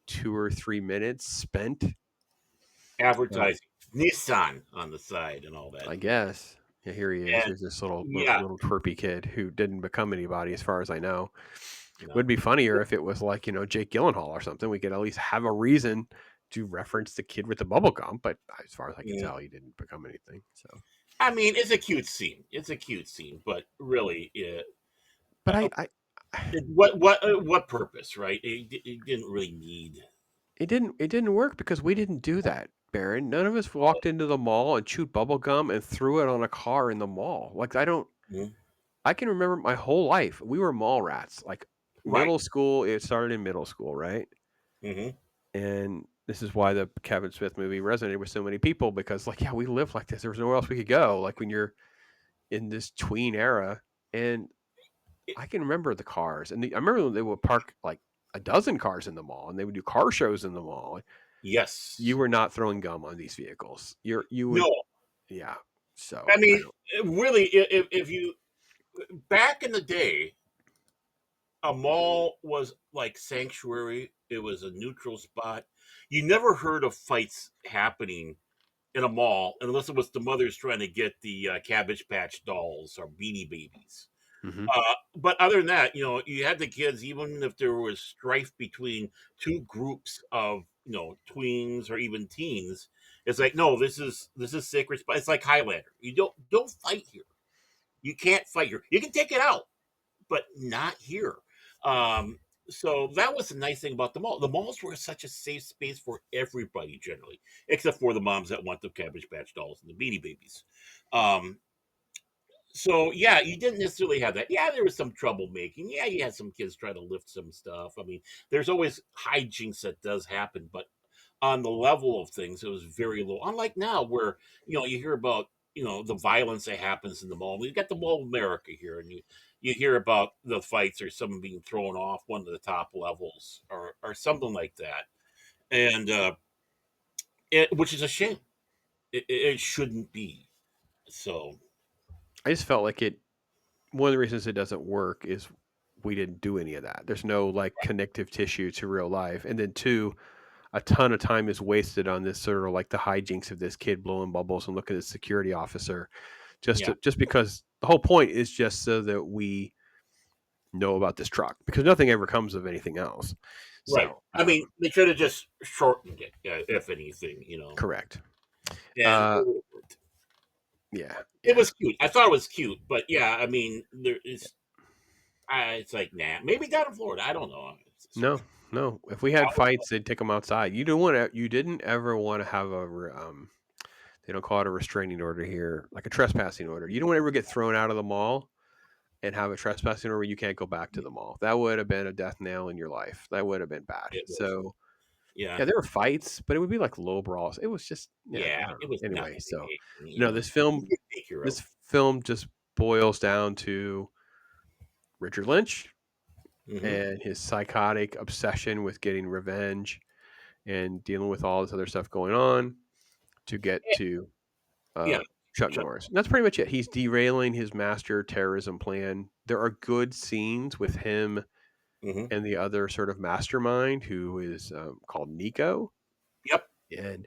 [SPEAKER 7] 2 or 3 minutes spent. Uh,
[SPEAKER 1] Advertising Nissan on the side and all that.
[SPEAKER 7] I guess. Yeah, here he is.
[SPEAKER 1] And
[SPEAKER 7] Here's this little little,
[SPEAKER 1] yeah,
[SPEAKER 7] little twerpy kid who didn't become anybody, as far as I know.
[SPEAKER 1] no.
[SPEAKER 7] Would be funnier if it was like Jake Gyllenhaal or something. We could at least have a reason to reference the kid with the bubble gum, but as far as I can
[SPEAKER 1] Mm.
[SPEAKER 7] tell, he didn't become anything. So,
[SPEAKER 1] I mean, it's a cute scene. It's a cute scene, but really,
[SPEAKER 7] but
[SPEAKER 1] uh, what purpose, right? It didn't really need.
[SPEAKER 7] it didn't work because we didn't do that, Baron. None of us walked into the mall and chewed bubble gum and threw it on a car in the mall. Like
[SPEAKER 1] Mhm.
[SPEAKER 7] I can remember my whole life. We were mall rats. Like
[SPEAKER 1] Right.
[SPEAKER 7] middle school, it started in middle school, right?
[SPEAKER 1] Hmm.
[SPEAKER 7] And this is why the Kevin Smith movie resonated with so many people because, like, yeah, we lived like this. There was nowhere else we could go. Like when you're in this tween era, and I can remember the cars, and I remember when they would park like a dozen cars in the mall, and they would do car shows in the mall. You
[SPEAKER 1] Yes.
[SPEAKER 7] were not throwing gum on these vehicles. You
[SPEAKER 1] No.
[SPEAKER 7] would, yeah. So
[SPEAKER 1] I
[SPEAKER 7] I
[SPEAKER 1] mean,
[SPEAKER 7] don't.
[SPEAKER 1] really, if you back in the day, a mall was like sanctuary. It was a neutral spot. You never heard of fights happening in a mall unless it was the mothers trying to get the Cabbage Patch dolls or Beanie Babies.
[SPEAKER 7] Mm-hmm.
[SPEAKER 1] But other than that, you had the kids, even if there was strife between two groups of tweens or even teens. It's like, no, this is sacred spot. It's like Highlander. You don't fight here. You can't fight here. You can take it out, but not here. Um, so that was the nice thing about the mall. The malls were such a safe space for everybody generally, except for the moms that want the Cabbage Patch dolls and the Beanie Babies. Um, so yeah, you didn't necessarily have that. Yeah, there was some troublemaking. Yeah, you had some kids try to lift some stuff. I mean, there's always hijinks that does happen, but on the level of things, it was very low. Unlike now, where you hear about the violence that happens in the mall. We've got the Mall of America here, and you hear about the fights or someone being thrown off one of the top levels or something like that, and which is a shame. It shouldn't be. So
[SPEAKER 7] I just felt like it. One of the reasons it doesn't work is we didn't do any of that. There's no like connective tissue to real life, and then two, a ton of time is wasted on this sort of like the hijinks of this kid blowing bubbles and looking at the security officer,
[SPEAKER 1] yeah,
[SPEAKER 7] just because the whole point is just so that we know about this truck because nothing ever comes of anything else.
[SPEAKER 1] right.
[SPEAKER 7] So,
[SPEAKER 1] I mean, they should have just shortened it, if anything.
[SPEAKER 7] correct.
[SPEAKER 1] And
[SPEAKER 7] Uh, yeah,
[SPEAKER 1] it
[SPEAKER 7] yeah.
[SPEAKER 1] was cute. I thought it was cute, but yeah, I mean, there is. It's like, nah, maybe down in Florida. I don't know.
[SPEAKER 7] No, no. If we had fights, they'd take them outside. You don't want to. You didn't ever want to have they don't call it a restraining order here, like a trespassing order. You don't want to ever get thrown out of the mall and have a trespassing order where you can't go back to the mall. That would have been a death nail in your life. That would have been bad.
[SPEAKER 1] It was,
[SPEAKER 7] So
[SPEAKER 1] yeah,
[SPEAKER 7] yeah, there were fights, but it would be like low brawls. It was just yeah,
[SPEAKER 1] yeah.
[SPEAKER 7] I don't
[SPEAKER 1] It
[SPEAKER 7] know.
[SPEAKER 1] was
[SPEAKER 7] Anyway,
[SPEAKER 1] nothing.
[SPEAKER 7] so no,
[SPEAKER 1] Take your
[SPEAKER 7] this film just boils down to Richard Lynch
[SPEAKER 1] Mm-hmm.
[SPEAKER 7] and his psychotic obsession with getting revenge and dealing with all this other stuff going on to get to
[SPEAKER 1] Yeah,
[SPEAKER 7] Chuck
[SPEAKER 1] Chuck.
[SPEAKER 7] Norris. And that's pretty much it. He's derailing his master terrorism plan. There are good scenes with him
[SPEAKER 1] Mm-hmm.
[SPEAKER 7] and the other sort of mastermind who is called Nico.
[SPEAKER 1] Yep.
[SPEAKER 7] And
[SPEAKER 1] You think?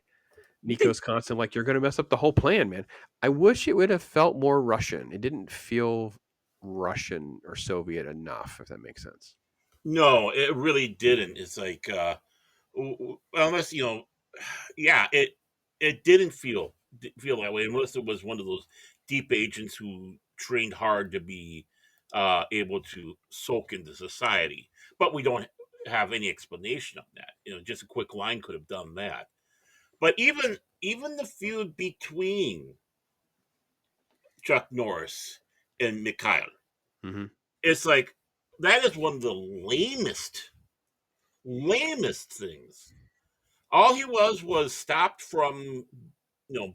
[SPEAKER 7] Nico's constant like, you're going to mess up the whole plan, man. I wish it would have felt more Russian. It didn't feel Russian or Soviet enough, if that makes sense.
[SPEAKER 1] No, it really didn't. It's like, unless yeah, it didn't feel that way unless it was one of those deep agents who trained hard to be able to soak into society. But we don't have any explanation of that. Just a quick line could have done that. But even the feud between Chuck Norris and Mikhail,
[SPEAKER 7] Hmm.
[SPEAKER 1] it's like that is one of the lamest things. All he was stopped from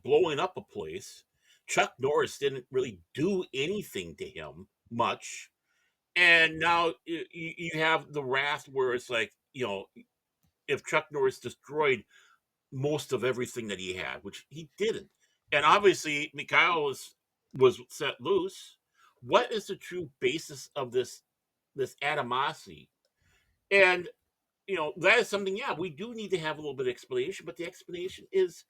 [SPEAKER 1] blowing up a place. Chuck Norris didn't really do anything to him much, and now you have the wrath where it's like if Chuck Norris destroyed most of everything that he had, which he didn't, and obviously Mikhail was set loose. What is the true basis of this animosity? And that is something. Yeah, we do need to have a little bit of explanation, but the explanation is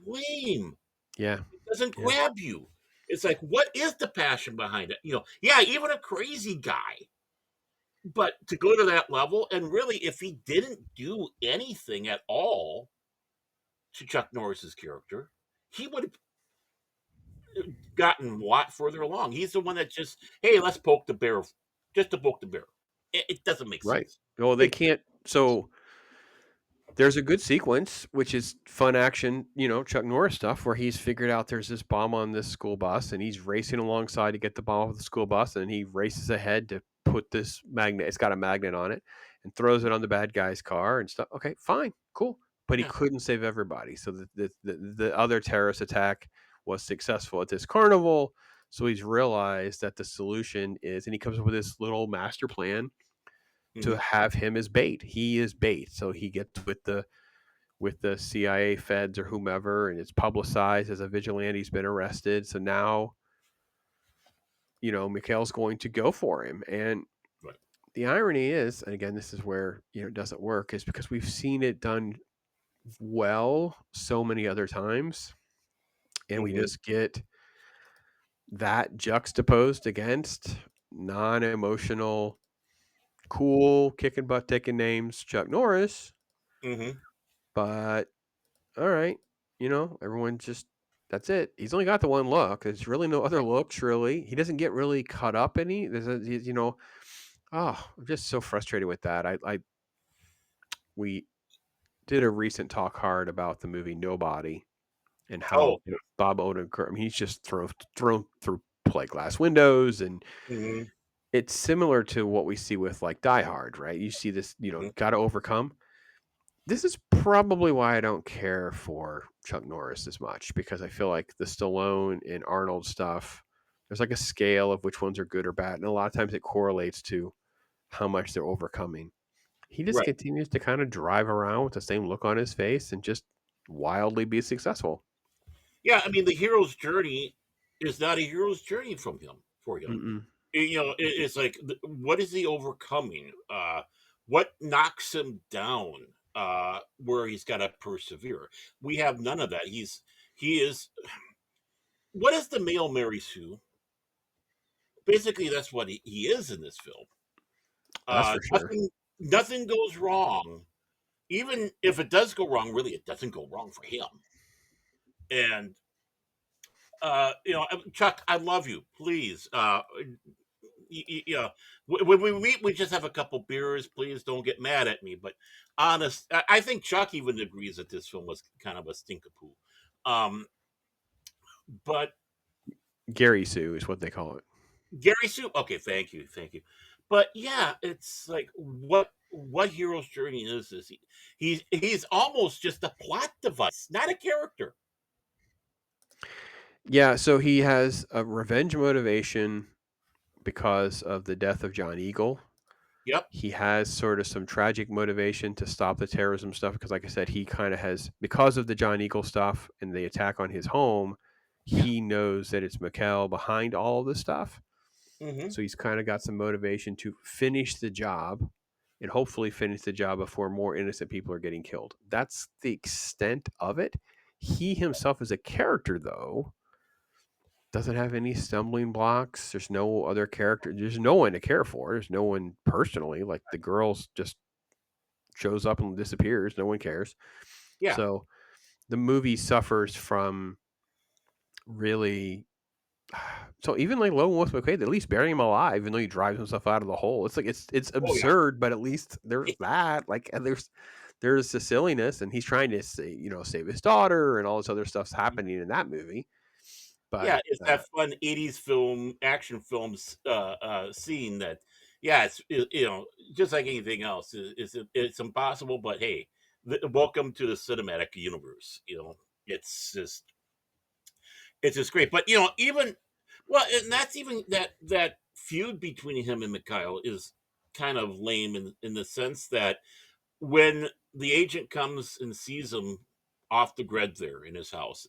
[SPEAKER 1] lame.
[SPEAKER 7] Yeah.
[SPEAKER 1] It doesn't
[SPEAKER 7] Yeah.
[SPEAKER 1] grab you. It's like, what is the passion behind it? Yeah, even a crazy guy. But to go to that level, and really, if he didn't do anything at all to Chuck Norris's character, he would have gotten a lot further along. He's the one that just, hey, let's poke the bear, just to poke the bear. It doesn't make
[SPEAKER 7] Right.
[SPEAKER 1] sense.
[SPEAKER 7] Well, they can't. So there's a good sequence, which is fun action, Chuck Norris stuff, where he's figured out there's this bomb on this school bus and he's racing alongside to get the bomb off the school bus. And he races ahead to put this magnet, it's got a magnet on it, and throws it on the bad guy's car and stuff. Okay, fine, cool. But he
[SPEAKER 1] Yeah.
[SPEAKER 7] couldn't save everybody. So the other terrorist attack was successful at this carnival. So he's realized that the solution is, and he comes up with this little master plan to
[SPEAKER 1] Mhm.
[SPEAKER 7] have him as bait. He is bait. So he gets with the CIA feds or whomever, and it's publicized as a vigilante. He's been arrested. So now, Mikhail's going to go for him. And
[SPEAKER 1] Right.
[SPEAKER 7] the irony is, and again, this is where, it doesn't work, is because we've seen it done well so many other times. And we
[SPEAKER 1] Mhm.
[SPEAKER 7] just get that juxtaposed against non-emotional, cool, kicking butt, taking names, Chuck Norris.
[SPEAKER 1] Mm-hmm.
[SPEAKER 7] But all right, everyone just that's it. He's only got the one look. There's really no other looks. Really, he doesn't get really caught up in any. Oh, I'm just so frustrated with that. We did a recent talk hard about the movie Nobody and
[SPEAKER 1] Oh,
[SPEAKER 7] how Bob Odenkirk. I mean, he's just thrown through plate glass windows, and
[SPEAKER 1] mm-hmm.
[SPEAKER 7] it's similar to what we see with like Die Hard, right? You see this,
[SPEAKER 1] Mm-hmm.
[SPEAKER 7] got to overcome. This is probably why I don't care for Chuck Norris as much, because I feel like the Stallone and Arnold stuff, there's like a scale of which ones are good or bad, and a lot of times it correlates to how much they're overcoming. He just
[SPEAKER 1] Right.
[SPEAKER 7] continues to kind of drive around with the same look on his face and just wildly be successful.
[SPEAKER 1] Yeah, I mean, the hero's journey is not a hero's journey from him for him.
[SPEAKER 7] Mm-mm.
[SPEAKER 1] It's like, what is he overcoming? What knocks him down? Where he's got to persevere. We have none of that. He is. What is the male Mary Sue? Basically, that's what he is in this film.
[SPEAKER 7] That's for sure.
[SPEAKER 1] Nothing goes wrong. Even if it does go wrong, really, it doesn't go wrong for him. And Chuck, I love you. Please, when we meet, we just have a couple beers. Please don't get mad at me. But honest, I think Chuck even agrees that this film was kind of a stinkapoo. But
[SPEAKER 7] Gary Sue is what they call it.
[SPEAKER 1] Gary Sue, okay, thank you. But yeah, it's like what hero's journey is this? He's almost just a plot device, not a character.
[SPEAKER 7] Yeah, so he has a revenge motivation because of the death of John Eagle.
[SPEAKER 1] Yep.
[SPEAKER 7] He has sort of some tragic motivation to stop the terrorism stuff because, like I said, he kind of has, because of the John Eagle stuff and the attack on his home,
[SPEAKER 1] Yeah.
[SPEAKER 7] he knows that it's Mikhail behind all of this stuff.
[SPEAKER 1] Mm-hmm.
[SPEAKER 7] So he's kind of got some motivation to finish the job and hopefully finish the job before more innocent people are getting killed. That's the extent of it. He himself as a character, though, doesn't have any stumbling blocks. There's no other character. There's no one to care for. There's no one personally. Like the girls just shows up and disappears. No one cares.
[SPEAKER 1] Yeah.
[SPEAKER 7] So the movie suffers from really. So even like Logan Wolf McQuaid, at least burying him alive, even though he drives himself out of the hole. It's like it's
[SPEAKER 1] Oh yeah.
[SPEAKER 7] absurd, but at least there's that. Like and there's the silliness, and he's trying to save his daughter, and all this other stuff's happening in that movie. But
[SPEAKER 1] Yeah, it's that fun '80s film, action films scene that, yeah, just like anything else, it's impossible. But hey, welcome to the cinematic universe. It's just great. But even well, and that's even that feud between him and Mikhail is kind of lame in the sense that when the agent comes and sees him off the grid there in his house,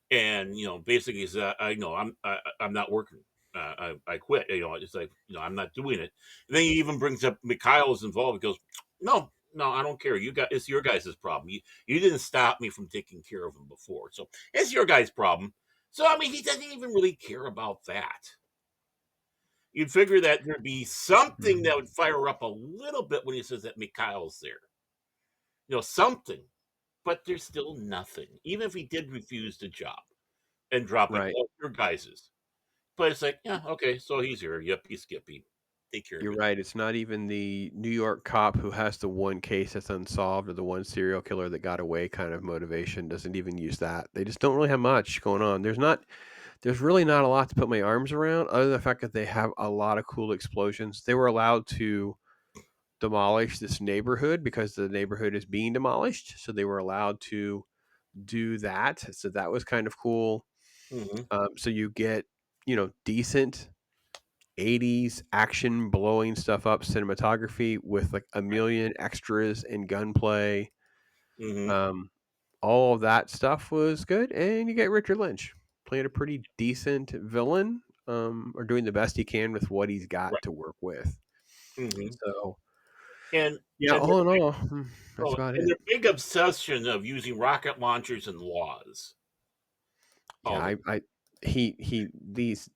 [SPEAKER 1] and basically says, I know I'm not working. I quit. It's like I'm not doing it. And then he even brings up Mikhail's involved. He goes, no, I don't care. It's your guys' problem. You didn't stop me from taking care of him before, so it's your guys' problem. So I mean, he doesn't even really care about that. You'd figure that there'd be something that would fire up a little bit when he says that Mikhail's there. Something, but there's still nothing. Even if he did refuse the job and drop it,
[SPEAKER 7] right.
[SPEAKER 1] well, your guys's. But it's like, yeah, okay, so he's here. Yippee skippy. Take care of
[SPEAKER 7] You're
[SPEAKER 1] it.
[SPEAKER 7] right. It's not even the New York cop who has the one case that's unsolved or the one serial killer that got away kind of motivation. Doesn't even use that. They just don't really have much going on. There's really not a lot to put my arms around other than the fact that they have a lot of cool explosions. They were allowed to demolish this neighborhood because the neighborhood is being demolished. So they were allowed to do that. So that was kind of cool.
[SPEAKER 1] Mm-hmm.
[SPEAKER 7] So you get, decent 80s action blowing stuff up cinematography with like a million extras and gunplay.
[SPEAKER 1] Mm-hmm.
[SPEAKER 7] Um, all of that stuff was good, and you get Richard Lynch playing a pretty decent villain, or doing the best he can with what he's got
[SPEAKER 1] Right.
[SPEAKER 7] to work with.
[SPEAKER 1] Mm-hmm.
[SPEAKER 7] So
[SPEAKER 1] And
[SPEAKER 7] yeah,
[SPEAKER 1] and their
[SPEAKER 7] all in
[SPEAKER 1] big,
[SPEAKER 7] all, that's
[SPEAKER 1] oh,
[SPEAKER 7] about
[SPEAKER 1] and
[SPEAKER 7] it.
[SPEAKER 1] their big obsession of using rocket launchers and laws
[SPEAKER 7] Yeah,
[SPEAKER 1] all the
[SPEAKER 7] I he these.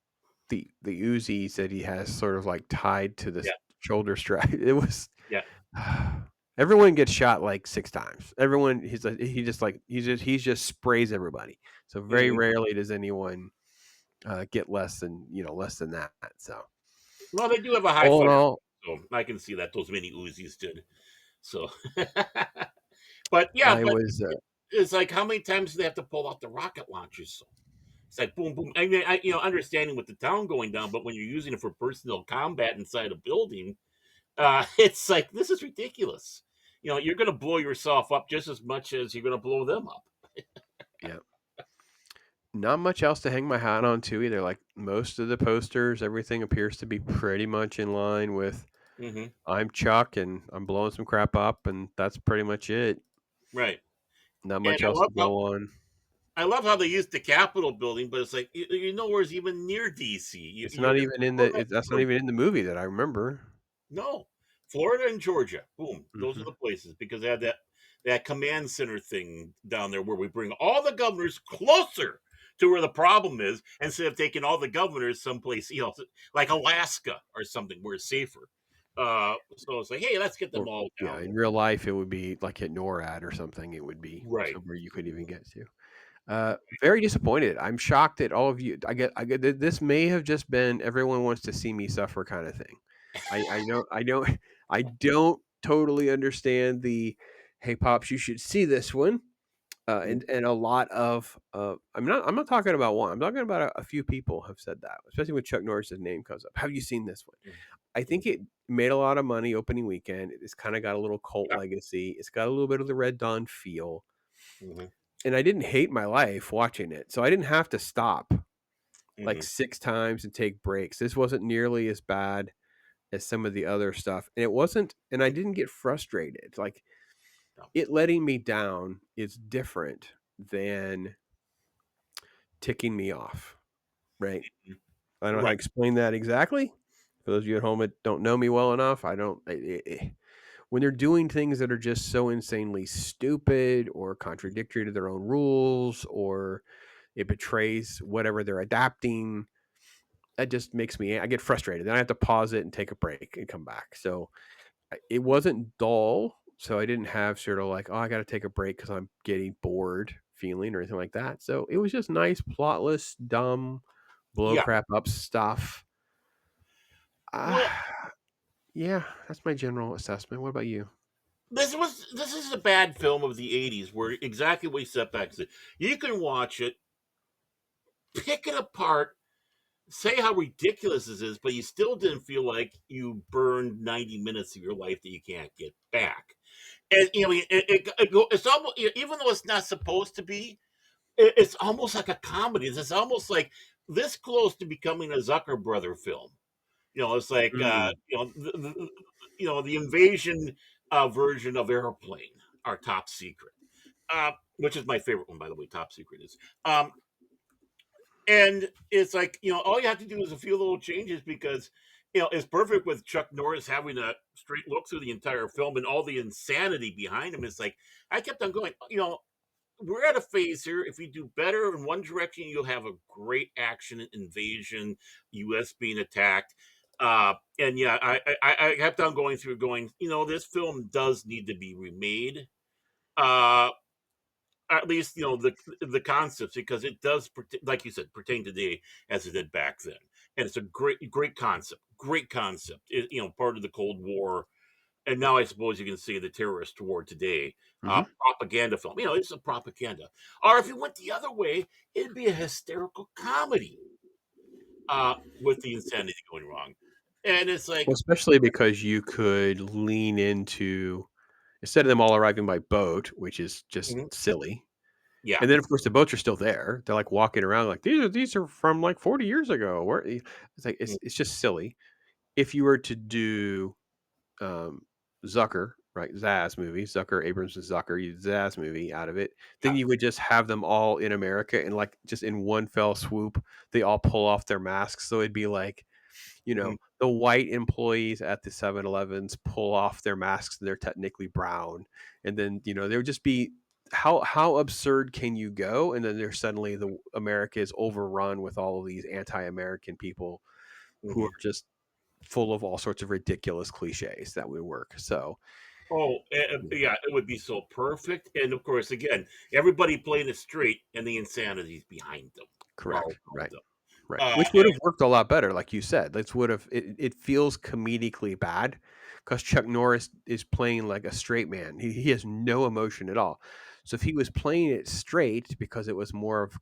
[SPEAKER 7] the Uzis that he has sort of like tied to the
[SPEAKER 1] Yeah,
[SPEAKER 7] shoulder strap. It was
[SPEAKER 1] yeah.
[SPEAKER 7] everyone gets shot like 6 times. Everyone he just sprays everybody. So very
[SPEAKER 1] Mhm.
[SPEAKER 7] rarely does anyone get less than that. So
[SPEAKER 1] Well, they do have a high
[SPEAKER 7] all in
[SPEAKER 1] fire,
[SPEAKER 7] all,
[SPEAKER 1] so I can see that those mini Uzis did. So, but yeah,
[SPEAKER 7] I
[SPEAKER 1] but
[SPEAKER 7] was
[SPEAKER 1] it's like how many times do they have to pull out the rocket launchers? So it's like boom, boom. I mean, understanding with the town going down, but when you're using it for personal combat inside a building, it's like this is ridiculous. You're going to blow yourself up just as much as you're going to blow them up.
[SPEAKER 7] yeah. Not much else to hang my hat on to either. Like most of the posters, everything appears to be pretty much in line with
[SPEAKER 1] Hmm.
[SPEAKER 7] I'm Chuck and I'm blowing some crap up, and that's pretty much it.
[SPEAKER 1] Right.
[SPEAKER 7] Not
[SPEAKER 1] And
[SPEAKER 7] much else to go on.
[SPEAKER 1] I love how they used the Capitol building, but it's like nowhere's even near DC.
[SPEAKER 7] It's not even in
[SPEAKER 1] Florida,
[SPEAKER 7] that's not even in the movie that I remember.
[SPEAKER 1] no, Florida and Georgia. Boom, those are
[SPEAKER 7] Hmm.
[SPEAKER 1] the places because they had that command center thing down there where we bring all the governors closer to where the problem is instead of taking all the governors someplace like Alaska or something where it's safer. So it's like, hey, let's get them
[SPEAKER 7] Or
[SPEAKER 1] all
[SPEAKER 7] yeah,
[SPEAKER 1] down
[SPEAKER 7] in
[SPEAKER 1] there.
[SPEAKER 7] real life, it would be like at NORAD or something. It would be
[SPEAKER 1] Right.
[SPEAKER 7] somewhere you could even get to. Very disappointed. I'm shocked at all of you. This may have just been everyone wants to see me suffer kind of thing. I don't I don't totally understand the hey pops, you should see this one. And a lot of I'm not talking about one. I'm talking about a few people have said that, especially when Chuck Norris's name comes up. Have you seen this one? I think it made a lot of money opening weekend. It's kind of got a little cult
[SPEAKER 1] Yeah.
[SPEAKER 7] legacy. It's got a little bit of the Red Dawn feel,
[SPEAKER 1] Hmm.
[SPEAKER 7] and I didn't hate my life watching it, so I didn't have to stop like
[SPEAKER 1] Hmm.
[SPEAKER 7] 6 times and take breaks. This wasn't nearly as bad as some of the other stuff, and it wasn't. And I didn't get frustrated. Like
[SPEAKER 1] No.
[SPEAKER 7] it letting me down is different than ticking me off, right? I don't know how to
[SPEAKER 1] Right.
[SPEAKER 7] explain that exactly. For those of you at home that don't know me well enough, I don't. When they're doing things that are just so insanely stupid or contradictory to their own rules, or it betrays whatever they're adapting, that just makes me. I get frustrated. Then I have to pause it and take a break and come back. So it wasn't dull. So I didn't have sort of like, oh, I got to take a break because I'm getting bored feeling or anything like that. So it was just nice, plotless, dumb, blow
[SPEAKER 1] Yeah.
[SPEAKER 7] crap up stuff.
[SPEAKER 1] Well,
[SPEAKER 7] Yeah, that's my general assessment. What about you?
[SPEAKER 1] this is a bad film of the '80s where exactly what you said back. You can watch it, pick it apart, say how ridiculous this is, but you still didn't feel like you burned 90 minutes of your life that you can't get back. And it's almost, even though it's not supposed to be, it's almost like a comedy. It's almost like this close to becoming a Zucker brother film. It's like
[SPEAKER 7] Mm,
[SPEAKER 1] the invasion version of Airplane, our Top Secret, which is my favorite one, by the way. Top Secret is. And it's like, all you have to do is a few little changes because, it's perfect with Chuck Norris having a straight look through the entire film and all the insanity behind him. It's like, I kept on going, we're at a phase here. If we do better in one direction, you'll have a great action invasion, US being attacked. And yeah, I kept on going through going, this film does need to be remade. Uh, at least the concepts because it does like you said pertain today as it did back then, and it's a great concept. Part of the Cold War, and now I suppose you can say the terrorist war today.
[SPEAKER 7] mhm.
[SPEAKER 1] Propaganda film, it's a propaganda. Or if you went the other way, it'd be a hysterical comedy with the insanity going wrong, and it's like,
[SPEAKER 7] Well, especially because you could lean into instead of them all arriving by boat, which is just
[SPEAKER 1] mhm,
[SPEAKER 7] silly.
[SPEAKER 1] yeah,
[SPEAKER 7] And then of course the boats are still there. They're like walking around like these are from like 40 years ago. Where it's like
[SPEAKER 1] mm,
[SPEAKER 7] it's just silly. If you were to do um, Zucker, right? Zaz movie, Zucker, Abrams and Zucker, you Zaz movie out of it, then
[SPEAKER 1] yeah,
[SPEAKER 7] you would just have them all in America and like just in one fell swoop, they all pull off their masks. So it'd be like,
[SPEAKER 1] mhm,
[SPEAKER 7] the white employees at the 7-Elevens pull off their masks and they're technically brown. And then, there would just be how absurd can you go? And then there's suddenly the America is overrun with all of these anti-American people who
[SPEAKER 1] Mhm.
[SPEAKER 7] are just full of all sorts of ridiculous cliches that would work. So
[SPEAKER 1] Oh,
[SPEAKER 7] yeah,
[SPEAKER 1] yeah, it would be so perfect. And of course, again, everybody playing it straight, and the insanity's behind them, all
[SPEAKER 7] correct,
[SPEAKER 1] around
[SPEAKER 7] right.
[SPEAKER 1] them.
[SPEAKER 7] Right,
[SPEAKER 1] Uh,
[SPEAKER 7] which would have worked a lot better, like you said. This would have it feels comedically bad because Chuck Norris is playing like a straight man. He has no emotion at all. So if he was playing it straight because it was more of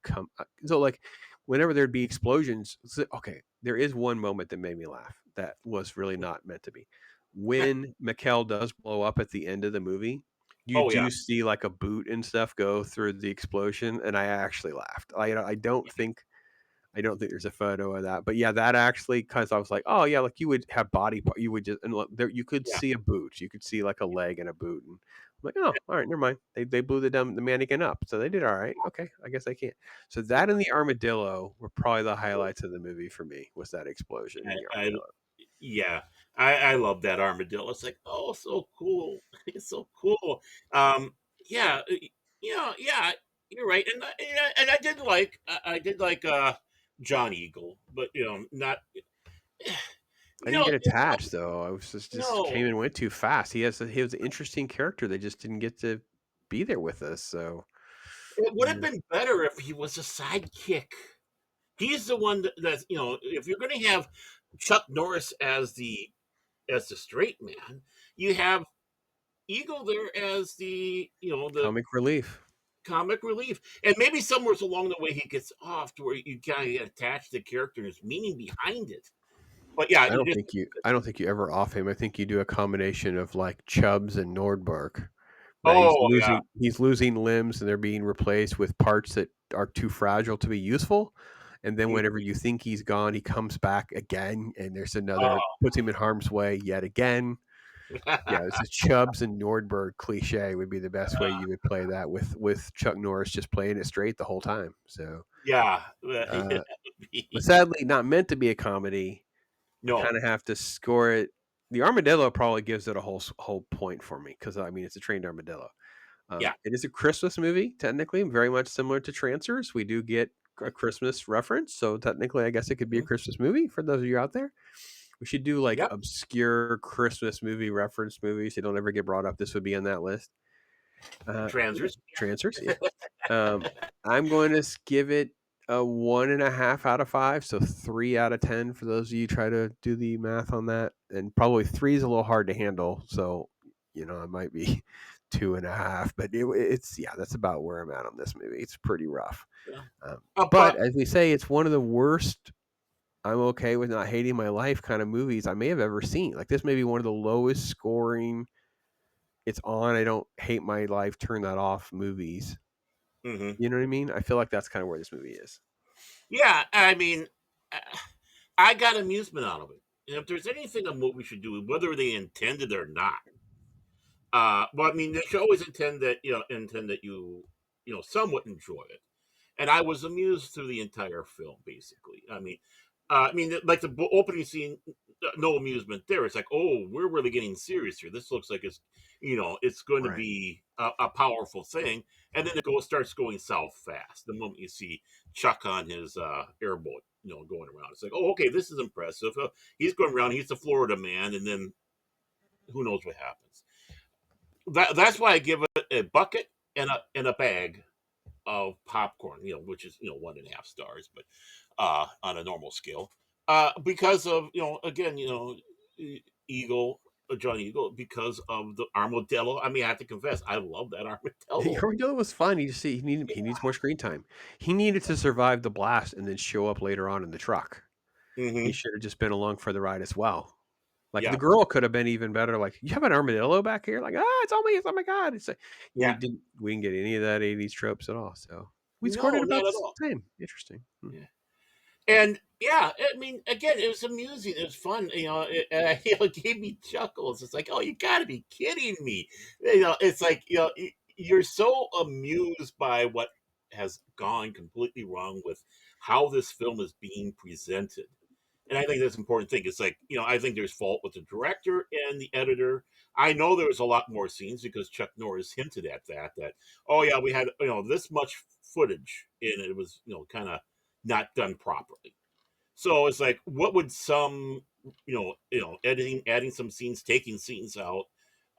[SPEAKER 7] so like whenever there'd be explosions, okay, there is one moment that made me laugh that was really not meant to be. When Mikhail does blow up at the end of the movie, you
[SPEAKER 1] oh yeah,
[SPEAKER 7] do see like a boot and stuff go through the explosion, and I actually laughed. I don't think there's a photo of that, but yeah, that actually because I was like, oh yeah, like you would have you would just and look, there you could
[SPEAKER 1] yeah.
[SPEAKER 7] see a boot, you could see like a leg and a boot, and I'm like, oh, all right, never mind. They blew the mannequin up, so they did all right. Okay, I guess I can't. So that and the armadillo were probably the highlights of the movie for me. Was that explosion in the
[SPEAKER 1] I
[SPEAKER 7] armadillo?
[SPEAKER 1] yeah, I love that armadillo. It's like, oh, so cool. It's so cool. Um, yeah, yeah, you're right. And I did like John Eagle, but not
[SPEAKER 7] I
[SPEAKER 1] you
[SPEAKER 7] didn't
[SPEAKER 1] know,
[SPEAKER 7] get attached though. I was just
[SPEAKER 1] no.
[SPEAKER 7] came and went too fast. He was an interesting character. They just didn't get to be there with us. So
[SPEAKER 1] It would have
[SPEAKER 7] yeah.
[SPEAKER 1] been better if he was a sidekick. He's the one that's if you're going to have Chuck Norris as the straight man, you have Eagle there as the
[SPEAKER 7] Comic relief.
[SPEAKER 1] comic relief, and maybe somewhere along the way he gets off to where you kind of get attached to the character and his meaning behind it. But yeah, you just
[SPEAKER 7] I don't think you ever off him. I think you do a combination of like Chubbs and Nordberg. That
[SPEAKER 1] oh yeah,
[SPEAKER 7] he's losing limbs and they're being replaced with parts that are too fragile to be useful. And then
[SPEAKER 1] mm,
[SPEAKER 7] whenever you think he's gone, he comes back again and there's another
[SPEAKER 1] oh,
[SPEAKER 7] puts him in harm's way yet again. Yeah, it's a Chubbs and Nordberg cliche would be the best way you would play that with Chuck Norris just playing it straight the whole time. So
[SPEAKER 1] yeah,
[SPEAKER 7] uh, but sadly not meant to be a comedy. I
[SPEAKER 1] no,
[SPEAKER 7] kind of have to score it. The armadillo probably gives it a whole point for me because I mean it's a trained armadillo.
[SPEAKER 1] yeah,
[SPEAKER 7] It is a Christmas movie, technically, very much similar to Trancers. We do get a Christmas reference, so technically, I guess it could be a
[SPEAKER 1] mhm,
[SPEAKER 7] Christmas movie for those of you out there. We should do like
[SPEAKER 1] yep,
[SPEAKER 7] obscure Christmas movie reference movies. They don't ever get brought up. This would be on that list. Yeah,
[SPEAKER 1] transers,
[SPEAKER 7] Trancers, yeah. Um, I'm going to give it a 1.5 out of 5, so 3 out of 10 for those of you try to do the math on that, and probably three is a little hard to handle. So, it might be 2.5, but it's yeah, that's about where I'm at on this movie. It's pretty rough,
[SPEAKER 1] yeah.
[SPEAKER 7] um, but
[SPEAKER 1] But
[SPEAKER 7] as we say, it's one of the worst. I'm okay with not hating my life kind of movies I may have ever seen. Like this may be one of the lowest scoring. It's on. I don't hate my life. Turn that off. Movies.
[SPEAKER 1] mhm.
[SPEAKER 7] You know what I mean? I feel like that's kind of where this movie is.
[SPEAKER 1] Yeah, I mean, uh, I got amusement out of it. And if there's anything a movie should do, whether they intended or not, well, I mean, they should always intend that you somewhat enjoy it. And I was amused through the entire film, basically. Like the opening scene, no amusement there. It's like, oh, we're really getting serious here. This looks like it's going to
[SPEAKER 7] Right.
[SPEAKER 1] be a powerful thing, and then starts going south fast. The moment you see Chuck on his airboat, going around, it's like, oh, okay, this is impressive. He's going around. He's the Florida man, and then who knows what happens. That's why I give it a bucket and a bag of popcorn, which is 1.5 stars, but on a normal scale, because of again Eagle, John Eagle, because of the armadillo. I mean, I have to confess, I love that armadillo.
[SPEAKER 7] Cornelio was fun. He needs more screen time. He needed to survive the blast and then show up later on in the truck. He
[SPEAKER 1] Hmm.
[SPEAKER 7] should have just been along for the ride as well. Like the
[SPEAKER 1] Yeah,
[SPEAKER 7] girl could have been even better. Like you have an armadillo back here. Like it's on me. It's oh my god. It's like
[SPEAKER 1] yeah,
[SPEAKER 7] we didn't get any of that '80s tropes at all. So we scored
[SPEAKER 1] no,
[SPEAKER 7] it about
[SPEAKER 1] not at
[SPEAKER 7] the
[SPEAKER 1] all.
[SPEAKER 7] same. Interesting. Hmm.
[SPEAKER 1] Yeah. And yeah, I mean, again, it was amusing. It was fun. It gave me chuckles. It's like, oh, you got to be kidding me. It's like you're so amused by what has gone completely wrong with how this film is being presented. And I think that's an important thing. It's like, I think there's fault with the director and the editor. I know there was a lot more scenes because Chuck Norris hinted at that, oh yeah, we had, this much footage and it was, kind of not done properly. So it's like, what would some, editing, adding some scenes, taking scenes out,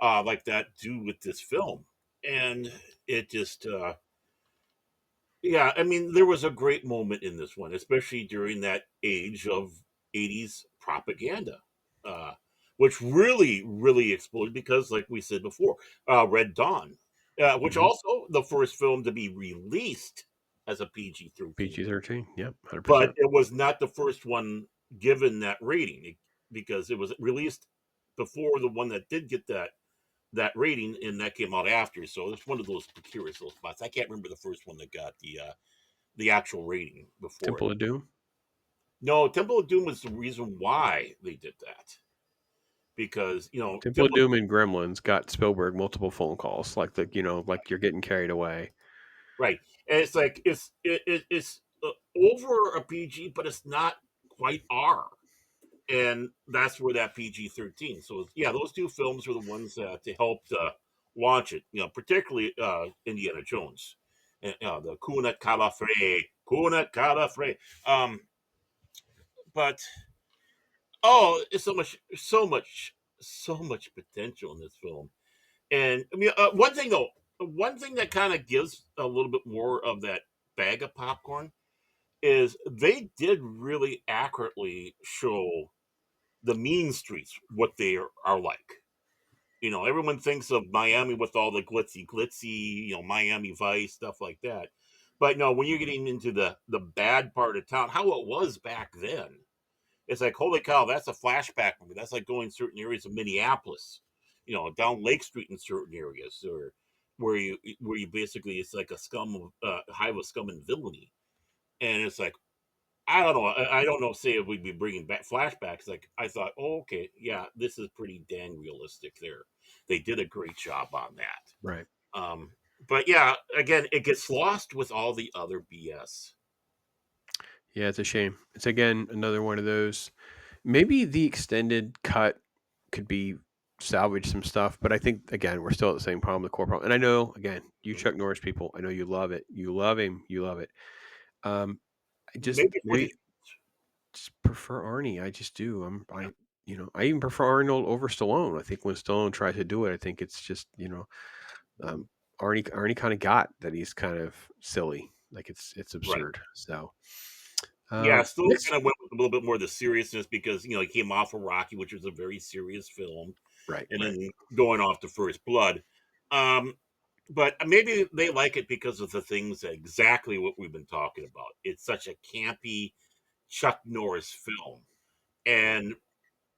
[SPEAKER 1] like that do with this film? And it just, yeah, I mean, there was a great moment in this one, especially during that age of 80s propaganda, uh, which really, really exploded because, like we said before, Red Dawn, which
[SPEAKER 7] Hmm.
[SPEAKER 1] also the first film to be released as a PG-13,
[SPEAKER 7] PG-13. Yep,
[SPEAKER 1] but
[SPEAKER 7] 100%.
[SPEAKER 1] it was not the first one given that rating because it was released before the one that did get that rating, and that came out after. So it's one of those precarious little spots. I can't remember the first one that got the actual rating before it.
[SPEAKER 7] Temple of Doom.
[SPEAKER 1] No, Temple of Doom was the reason why they did that because
[SPEAKER 7] Temple of
[SPEAKER 1] Temple of
[SPEAKER 7] Doom
[SPEAKER 1] Doom,
[SPEAKER 7] and Gremlins got Spielberg multiple phone calls, like like you're getting carried away.
[SPEAKER 1] right? And it's like it's over a PG, but it's not quite R, and that's where that PG-13. So yeah, those two films were the ones that helped launch it. Particularly Indiana Jones, and the Kuna Calafre. Um, but it's so much potential in this film. And I mean, one thing though, one thing that kind of gives a little bit more of that bag of popcorn is they did really accurately show the mean streets, what they are like. Everyone thinks of Miami with all the glitzy, Miami Vice stuff like that. But no, when you're getting into the bad part of town, how it was back then, it's like, holy cow, that's a flashback movie. That's like going certain areas of Minneapolis, down Lake Street in certain areas, or where you basically, it's like a scum of hive of scum and villainy, and it's like, I don't know, I don't know. Say if we'd be bringing back flashbacks, like I thought, oh, okay, yeah, this is pretty dang realistic. There, they did a great job on that.
[SPEAKER 7] Right.
[SPEAKER 1] But yeah, again, it gets lost with all the other BS.
[SPEAKER 7] Yeah, it's a shame. It's again another one of those. Maybe the extended cut could be salvage some stuff, but I think again we're still at the same problem, the core problem. And I know again, you Chuck Norris people, I know you love it. You love him. You love it. I just
[SPEAKER 1] Maybe for the
[SPEAKER 7] maybe just prefer Arnie. I just do. I even prefer Arnold over Stallone. I think when Stallone tried to do it, I think it's just um, Arnie kind of got that he's kind of silly, like it's
[SPEAKER 1] right.
[SPEAKER 7] absurd. So
[SPEAKER 1] Yeah, still
[SPEAKER 7] next,
[SPEAKER 1] kind of went with a little bit more of the seriousness because he came off of Rocky, which was a very serious film,
[SPEAKER 7] right,
[SPEAKER 1] and
[SPEAKER 7] right.
[SPEAKER 1] then going off to First Blood. Um, but maybe they like it because of the things that exactly what we've been talking about. It's such a campy Chuck Norris film, and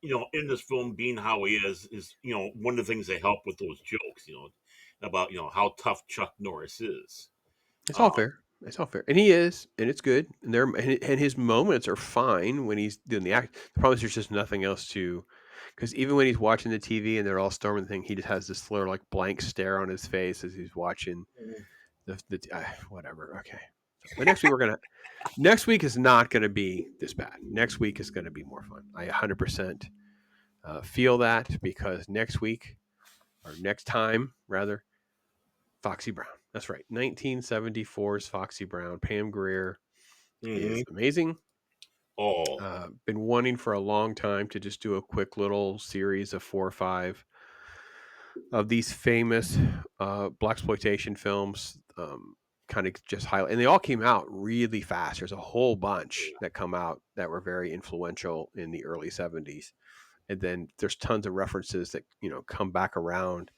[SPEAKER 1] in this film being how he is one of the things that help with those jokes, about how tough Chuck Norris is.
[SPEAKER 7] It's
[SPEAKER 1] Uh,
[SPEAKER 7] all fair. It's all fair, and he is, and it's good. And and his moments are fine when he's doing the act. The problem is there's just nothing else to, because even when he's watching the TV and they're all storming the thing, he just has this sort of like blank stare on his face as he's watching whatever. Okay, so, but next week is not gonna be this bad. Next week is gonna be more fun. I 100% feel that because next week or next time rather, Foxy Brown. That's right. 1974's Foxy Brown. Pam Grier is
[SPEAKER 1] mhm.
[SPEAKER 7] amazing.
[SPEAKER 1] Oh,
[SPEAKER 7] Been wanting for a long time to just do a quick little series of 4 or 5 of these famous black exploitation films. Kind of just highlight, and they all came out really fast. There's a whole bunch that come out that were very influential in the early 70s, and then there's tons of references that come back around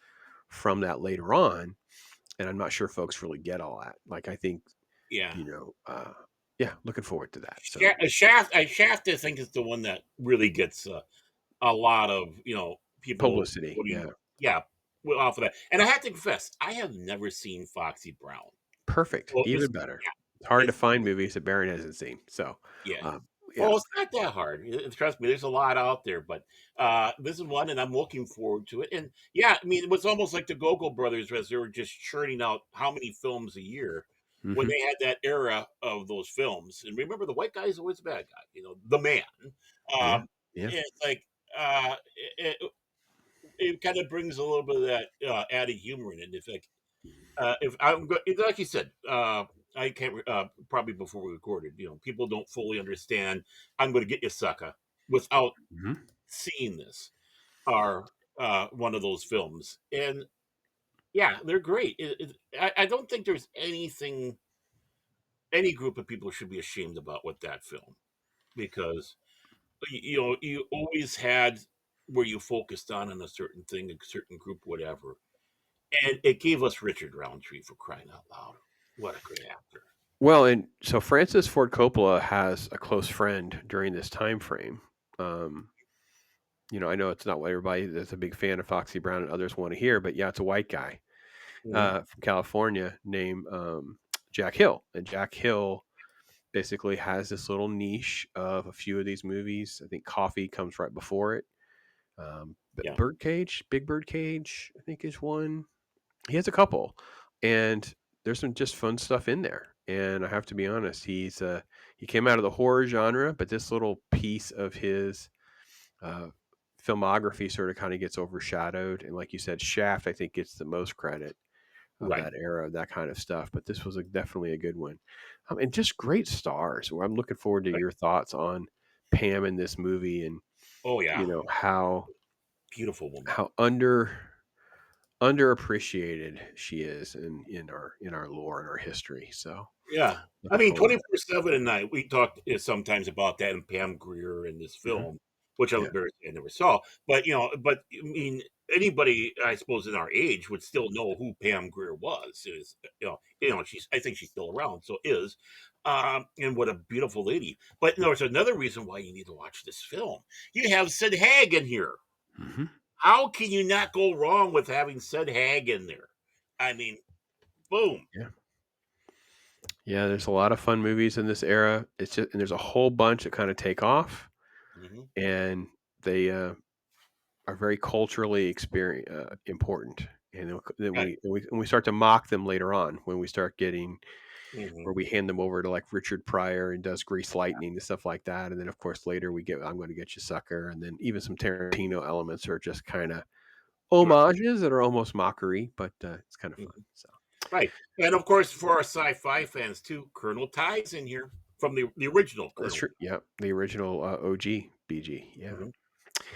[SPEAKER 7] from that later on. And I'm not sure folks really get all that. Like I think
[SPEAKER 1] yeah.
[SPEAKER 7] you know, uh, yeah, looking forward to that. So
[SPEAKER 1] Shaft, I think, is the one that really gets a lot of people.
[SPEAKER 7] publicity,
[SPEAKER 1] What do you?
[SPEAKER 7] yeah,
[SPEAKER 1] Yeah, off of that. And I have to confess, I have never seen Foxy Brown.
[SPEAKER 7] perfect,
[SPEAKER 1] Well,
[SPEAKER 7] even
[SPEAKER 1] it's
[SPEAKER 7] better. It's
[SPEAKER 1] yeah,
[SPEAKER 7] hard to
[SPEAKER 1] it's
[SPEAKER 7] find movies that Baron hasn't seen. So,
[SPEAKER 1] yeah.
[SPEAKER 7] yeah,
[SPEAKER 1] Oh, it's not that hard. Trust me, there's a lot out there, but this is one, and I'm looking forward to it. And yeah, I mean, it was almost like the Go-Go Brothers, as they were just churning out how many films a year. when
[SPEAKER 7] Hmm.
[SPEAKER 1] they had that era of those films. And remember, the white guy is always the bad guy, the man.
[SPEAKER 7] Yeah.
[SPEAKER 1] Um,
[SPEAKER 7] Yeah.
[SPEAKER 1] it's like uh, it kind of brings a little bit of that added humor in it. If I'm like you said, I can't probably before we recorded. People don't fully understand. I'm going to get you, sucker, without
[SPEAKER 7] Hmm.
[SPEAKER 1] seeing this. Are one of those films, and yeah, they're great. I don't think there's any group of people should be ashamed about with that film because you always had where you focused on a certain thing, a certain group, whatever. And it gave us Richard Roundtree, for crying out loud. What a great actor.
[SPEAKER 7] Well, and so Francis Ford Coppola has a close friend during this time frame. Um, I know it's not what everybody that's a big fan of Foxy Brown and others want to hear, but yeah, it's a white guy
[SPEAKER 1] Mhm.
[SPEAKER 7] from California named Jack Hill, and Jack Hill basically has this little niche of a few of these movies. I think Coffee comes right before it. But
[SPEAKER 1] Yeah,
[SPEAKER 7] Birdcage, Big Birdcage, I think is one. He has a couple, and there's some just fun stuff in there. And I have to be honest, he came out of the horror genre, but this little piece of his uh, filmography sort of kind of gets overshadowed. And like you said, Shaft, I think, gets the most credit of
[SPEAKER 1] right.
[SPEAKER 7] that era, that kind of stuff. But this was definitely a good one, and just great stars. Well, I'm looking forward to
[SPEAKER 1] Right.
[SPEAKER 7] your thoughts on Pam in this movie, and
[SPEAKER 1] Oh yeah,
[SPEAKER 7] how
[SPEAKER 1] beautiful woman.
[SPEAKER 7] how underappreciated she is in our lore and our history. So
[SPEAKER 1] Yeah. I
[SPEAKER 7] looking
[SPEAKER 1] mean,
[SPEAKER 7] forward to
[SPEAKER 1] 24/7 at night. We talked sometimes about that in Pam Grier in this
[SPEAKER 7] that. Hmm.
[SPEAKER 1] film, which I'm
[SPEAKER 7] Yeah,
[SPEAKER 1] embarrassed I never saw. But I mean, anybody I suppose in our age would still know who Pam Grier was. Is I think she's still around, so is. And what a beautiful lady. But there's another reason why you need to watch this film. You have Sid Haig in here.
[SPEAKER 7] hmm,
[SPEAKER 1] How can you not go wrong with having Sid Haig in there? I mean, boom.
[SPEAKER 7] yeah, yeah. There's a lot of fun movies in this era. It's just and there's a whole bunch that kind of take off,
[SPEAKER 1] Hmm.
[SPEAKER 7] and they are very culturally important. And then
[SPEAKER 1] Right.
[SPEAKER 7] we start to mock them later on when we start getting
[SPEAKER 1] Hmm.
[SPEAKER 7] where we hand them over to like Richard Pryor and does Grease Lightning and stuff like that. And then of course later we get I'm going to get you, sucker, and then even some Tarantino elements are just kind of homages that are almost mockery, but it's kind of fun. So
[SPEAKER 1] Right. And of course, for our sci-fi fans too, Colonel Tye's in here from the original
[SPEAKER 7] that's
[SPEAKER 1] Colonel.
[SPEAKER 7] true. Yeah, the original OG BG. Yeah.
[SPEAKER 1] Hmm.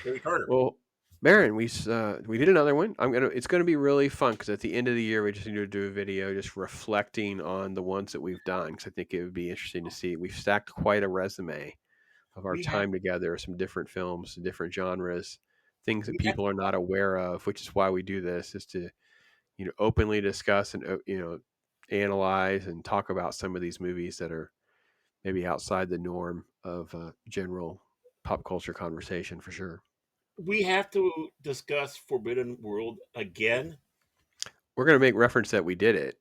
[SPEAKER 1] Terry Carter.
[SPEAKER 7] Well, Baron, we did another one. It's gonna be really fun because at the end of the year we just need to do a video just reflecting on the ones that we've done because I think it would be interesting to see. We've stacked quite a resume of our
[SPEAKER 1] We have
[SPEAKER 7] time together, some different films, different genres, things that
[SPEAKER 1] we have
[SPEAKER 7] people are not aware of, which is why we do this, is to openly discuss and analyze and talk about some of these movies that are maybe outside the norm of general pop culture conversation for sure.
[SPEAKER 1] we have to discuss Forbidden World again.
[SPEAKER 7] We're gonna make reference that we did it.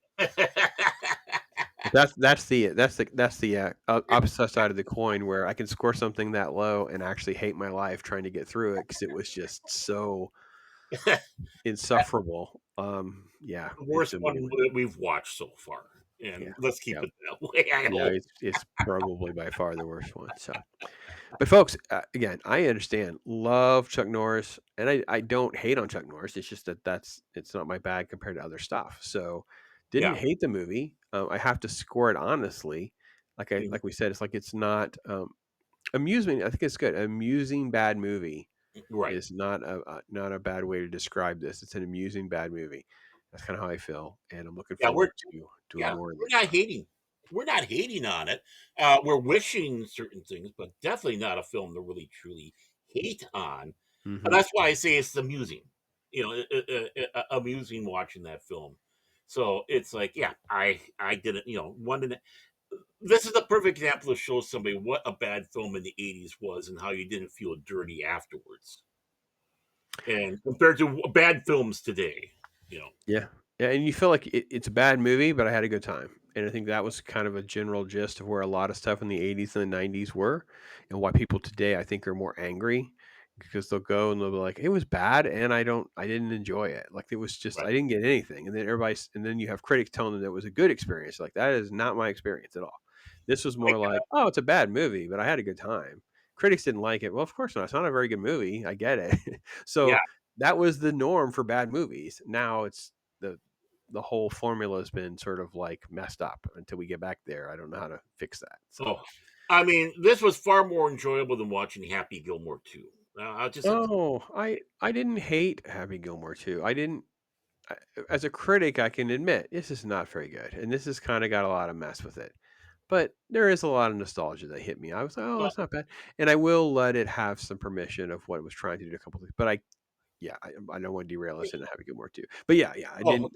[SPEAKER 7] But that's the opposite side of the coin where I can score something that low and actually hate my life trying to get through it because it was just so insufferable. Yeah,
[SPEAKER 1] The
[SPEAKER 7] it's
[SPEAKER 1] worst
[SPEAKER 7] a
[SPEAKER 1] one
[SPEAKER 7] mean one.
[SPEAKER 1] that we've watched so far,
[SPEAKER 7] Yeah,
[SPEAKER 1] and let's keep
[SPEAKER 7] yeah,
[SPEAKER 1] it that way. I
[SPEAKER 7] yeah.
[SPEAKER 1] hope.
[SPEAKER 7] It's probably by far the worst one. So, but folks, again, I understand. Love Chuck Norris, and I don't hate on Chuck Norris. It's just it's not my bag compared to other stuff. So, didn't
[SPEAKER 1] Yeah.
[SPEAKER 7] hate the movie. I have to score it honestly.
[SPEAKER 1] Mhm.
[SPEAKER 7] Like we said, it's not amusing. I think it's good. Amusing bad movie
[SPEAKER 1] Right.
[SPEAKER 7] is not a bad way to describe this. It's an amusing bad movie. That's kind of how I feel, and I'm looking
[SPEAKER 1] Yeah. We're
[SPEAKER 7] forward to doing
[SPEAKER 1] yeah.
[SPEAKER 7] more of
[SPEAKER 1] We're
[SPEAKER 7] this
[SPEAKER 1] not
[SPEAKER 7] stuff.
[SPEAKER 1] hating. We're not hating on it. We're wishing certain things, but definitely not a film to really truly hate on. And
[SPEAKER 7] Hmm.
[SPEAKER 1] that's why I say it's amusing. Amusing watching that film. So it's like, yeah, I didn't, one. This is the perfect example to show somebody what a bad film in the '80s was and how you didn't feel dirty afterwards. And compared to bad films today, you know,
[SPEAKER 7] Yeah. Yeah, and you feel like it's a bad movie, but I had a good time. And I think that was kind of a general gist of where a lot of stuff in the 80s and the 90s were, and why people today, I think, are more angry because they'll go and they'll be like, it was bad and I didn't enjoy it. Like it was just,
[SPEAKER 1] Right.
[SPEAKER 7] I didn't get anything. And then you have critics telling them that it was a good experience. Like that is not my experience at all. This was more like, oh, it's a bad movie, but I had a good time. Critics didn't like it. Well, of course not. It's not a very good movie. I get it.
[SPEAKER 1] Yeah.
[SPEAKER 7] So that was the norm for bad movies. Now it's the whole formula has been sort of like messed up until we get back there. I don't know how to fix that. So.
[SPEAKER 1] Oh, I mean, this was far more enjoyable than watching Happy Gilmore 2. I'll just
[SPEAKER 7] Oh, I didn't hate Happy Gilmore 2. As a critic, I can admit this is not very good, and this has kind of got a lot of mess with it. But there is a lot of nostalgia that hit me. I was like, oh,
[SPEAKER 1] well,
[SPEAKER 7] it's not bad, and I will let it have some permission of what it was trying to do a couple of things. But I don't want to derail us into Happy Gilmore 2. But yeah, I
[SPEAKER 1] oh,
[SPEAKER 7] didn't.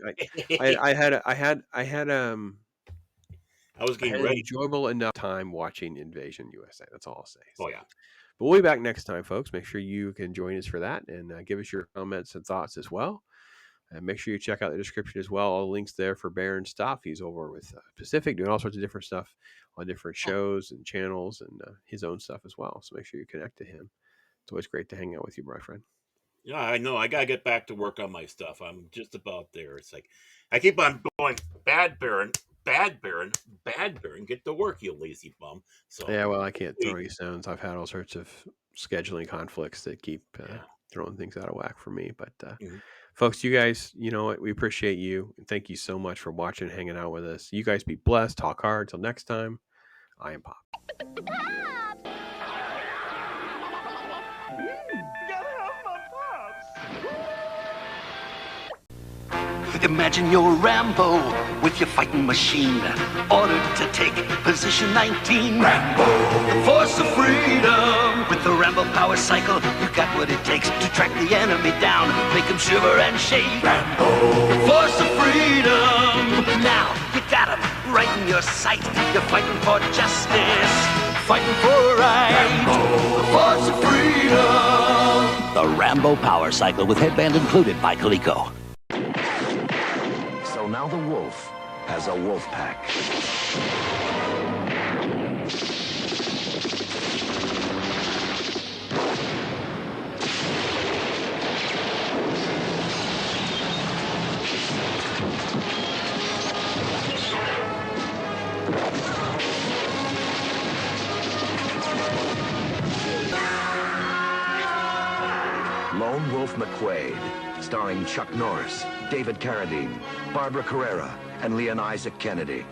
[SPEAKER 7] I
[SPEAKER 1] was
[SPEAKER 7] I
[SPEAKER 1] getting
[SPEAKER 7] had an
[SPEAKER 1] ready.
[SPEAKER 7] enjoyable enough time watching Invasion USA. That's all I'll say.
[SPEAKER 1] Oh
[SPEAKER 7] So.
[SPEAKER 1] yeah.
[SPEAKER 7] But we'll be back next time, folks. Make sure you can join us for that and give us your comments and thoughts as well. And make sure you check out the description as well. All the links there for Baron's stuff. He's over with Pacific doing all sorts of different stuff on different shows and channels and his own stuff as well. So make sure you connect to him. It's always great to hang out with you, my friend.
[SPEAKER 1] Yeah, I know. I gotta get back to work on my stuff. I'm just about there. It's like I keep on going, bad Baron, bad Baron, bad Baron. Get to work, you lazy bum. So
[SPEAKER 7] Yeah, well, I can't throw you stones. I've had all sorts of scheduling conflicts that keep throwing things out of whack for me. But
[SPEAKER 1] mhm.
[SPEAKER 7] folks, you guys, you know what? We appreciate you. Thank you so much for watching, hanging out with us. You guys be blessed. Talk hard. Till next time, I am Pop.
[SPEAKER 2] Imagine you're Rambo with your fighting machine, ordered to take position 19. Rambo, the force of freedom. With the Rambo power cycle, you got what it takes to track the enemy down, make him shiver and shake. Rambo, force of freedom. Now you got him right in your sight. You're fighting for justice, fighting for right. Rambo, the force of freedom. The Rambo power cycle with headband included by Coleco.
[SPEAKER 5] So now the wolf has a wolf pack. Lone Wolf McQuaid, starring Chuck Norris, David Carradine, Barbara Carrera, and Leon Isaac Kennedy.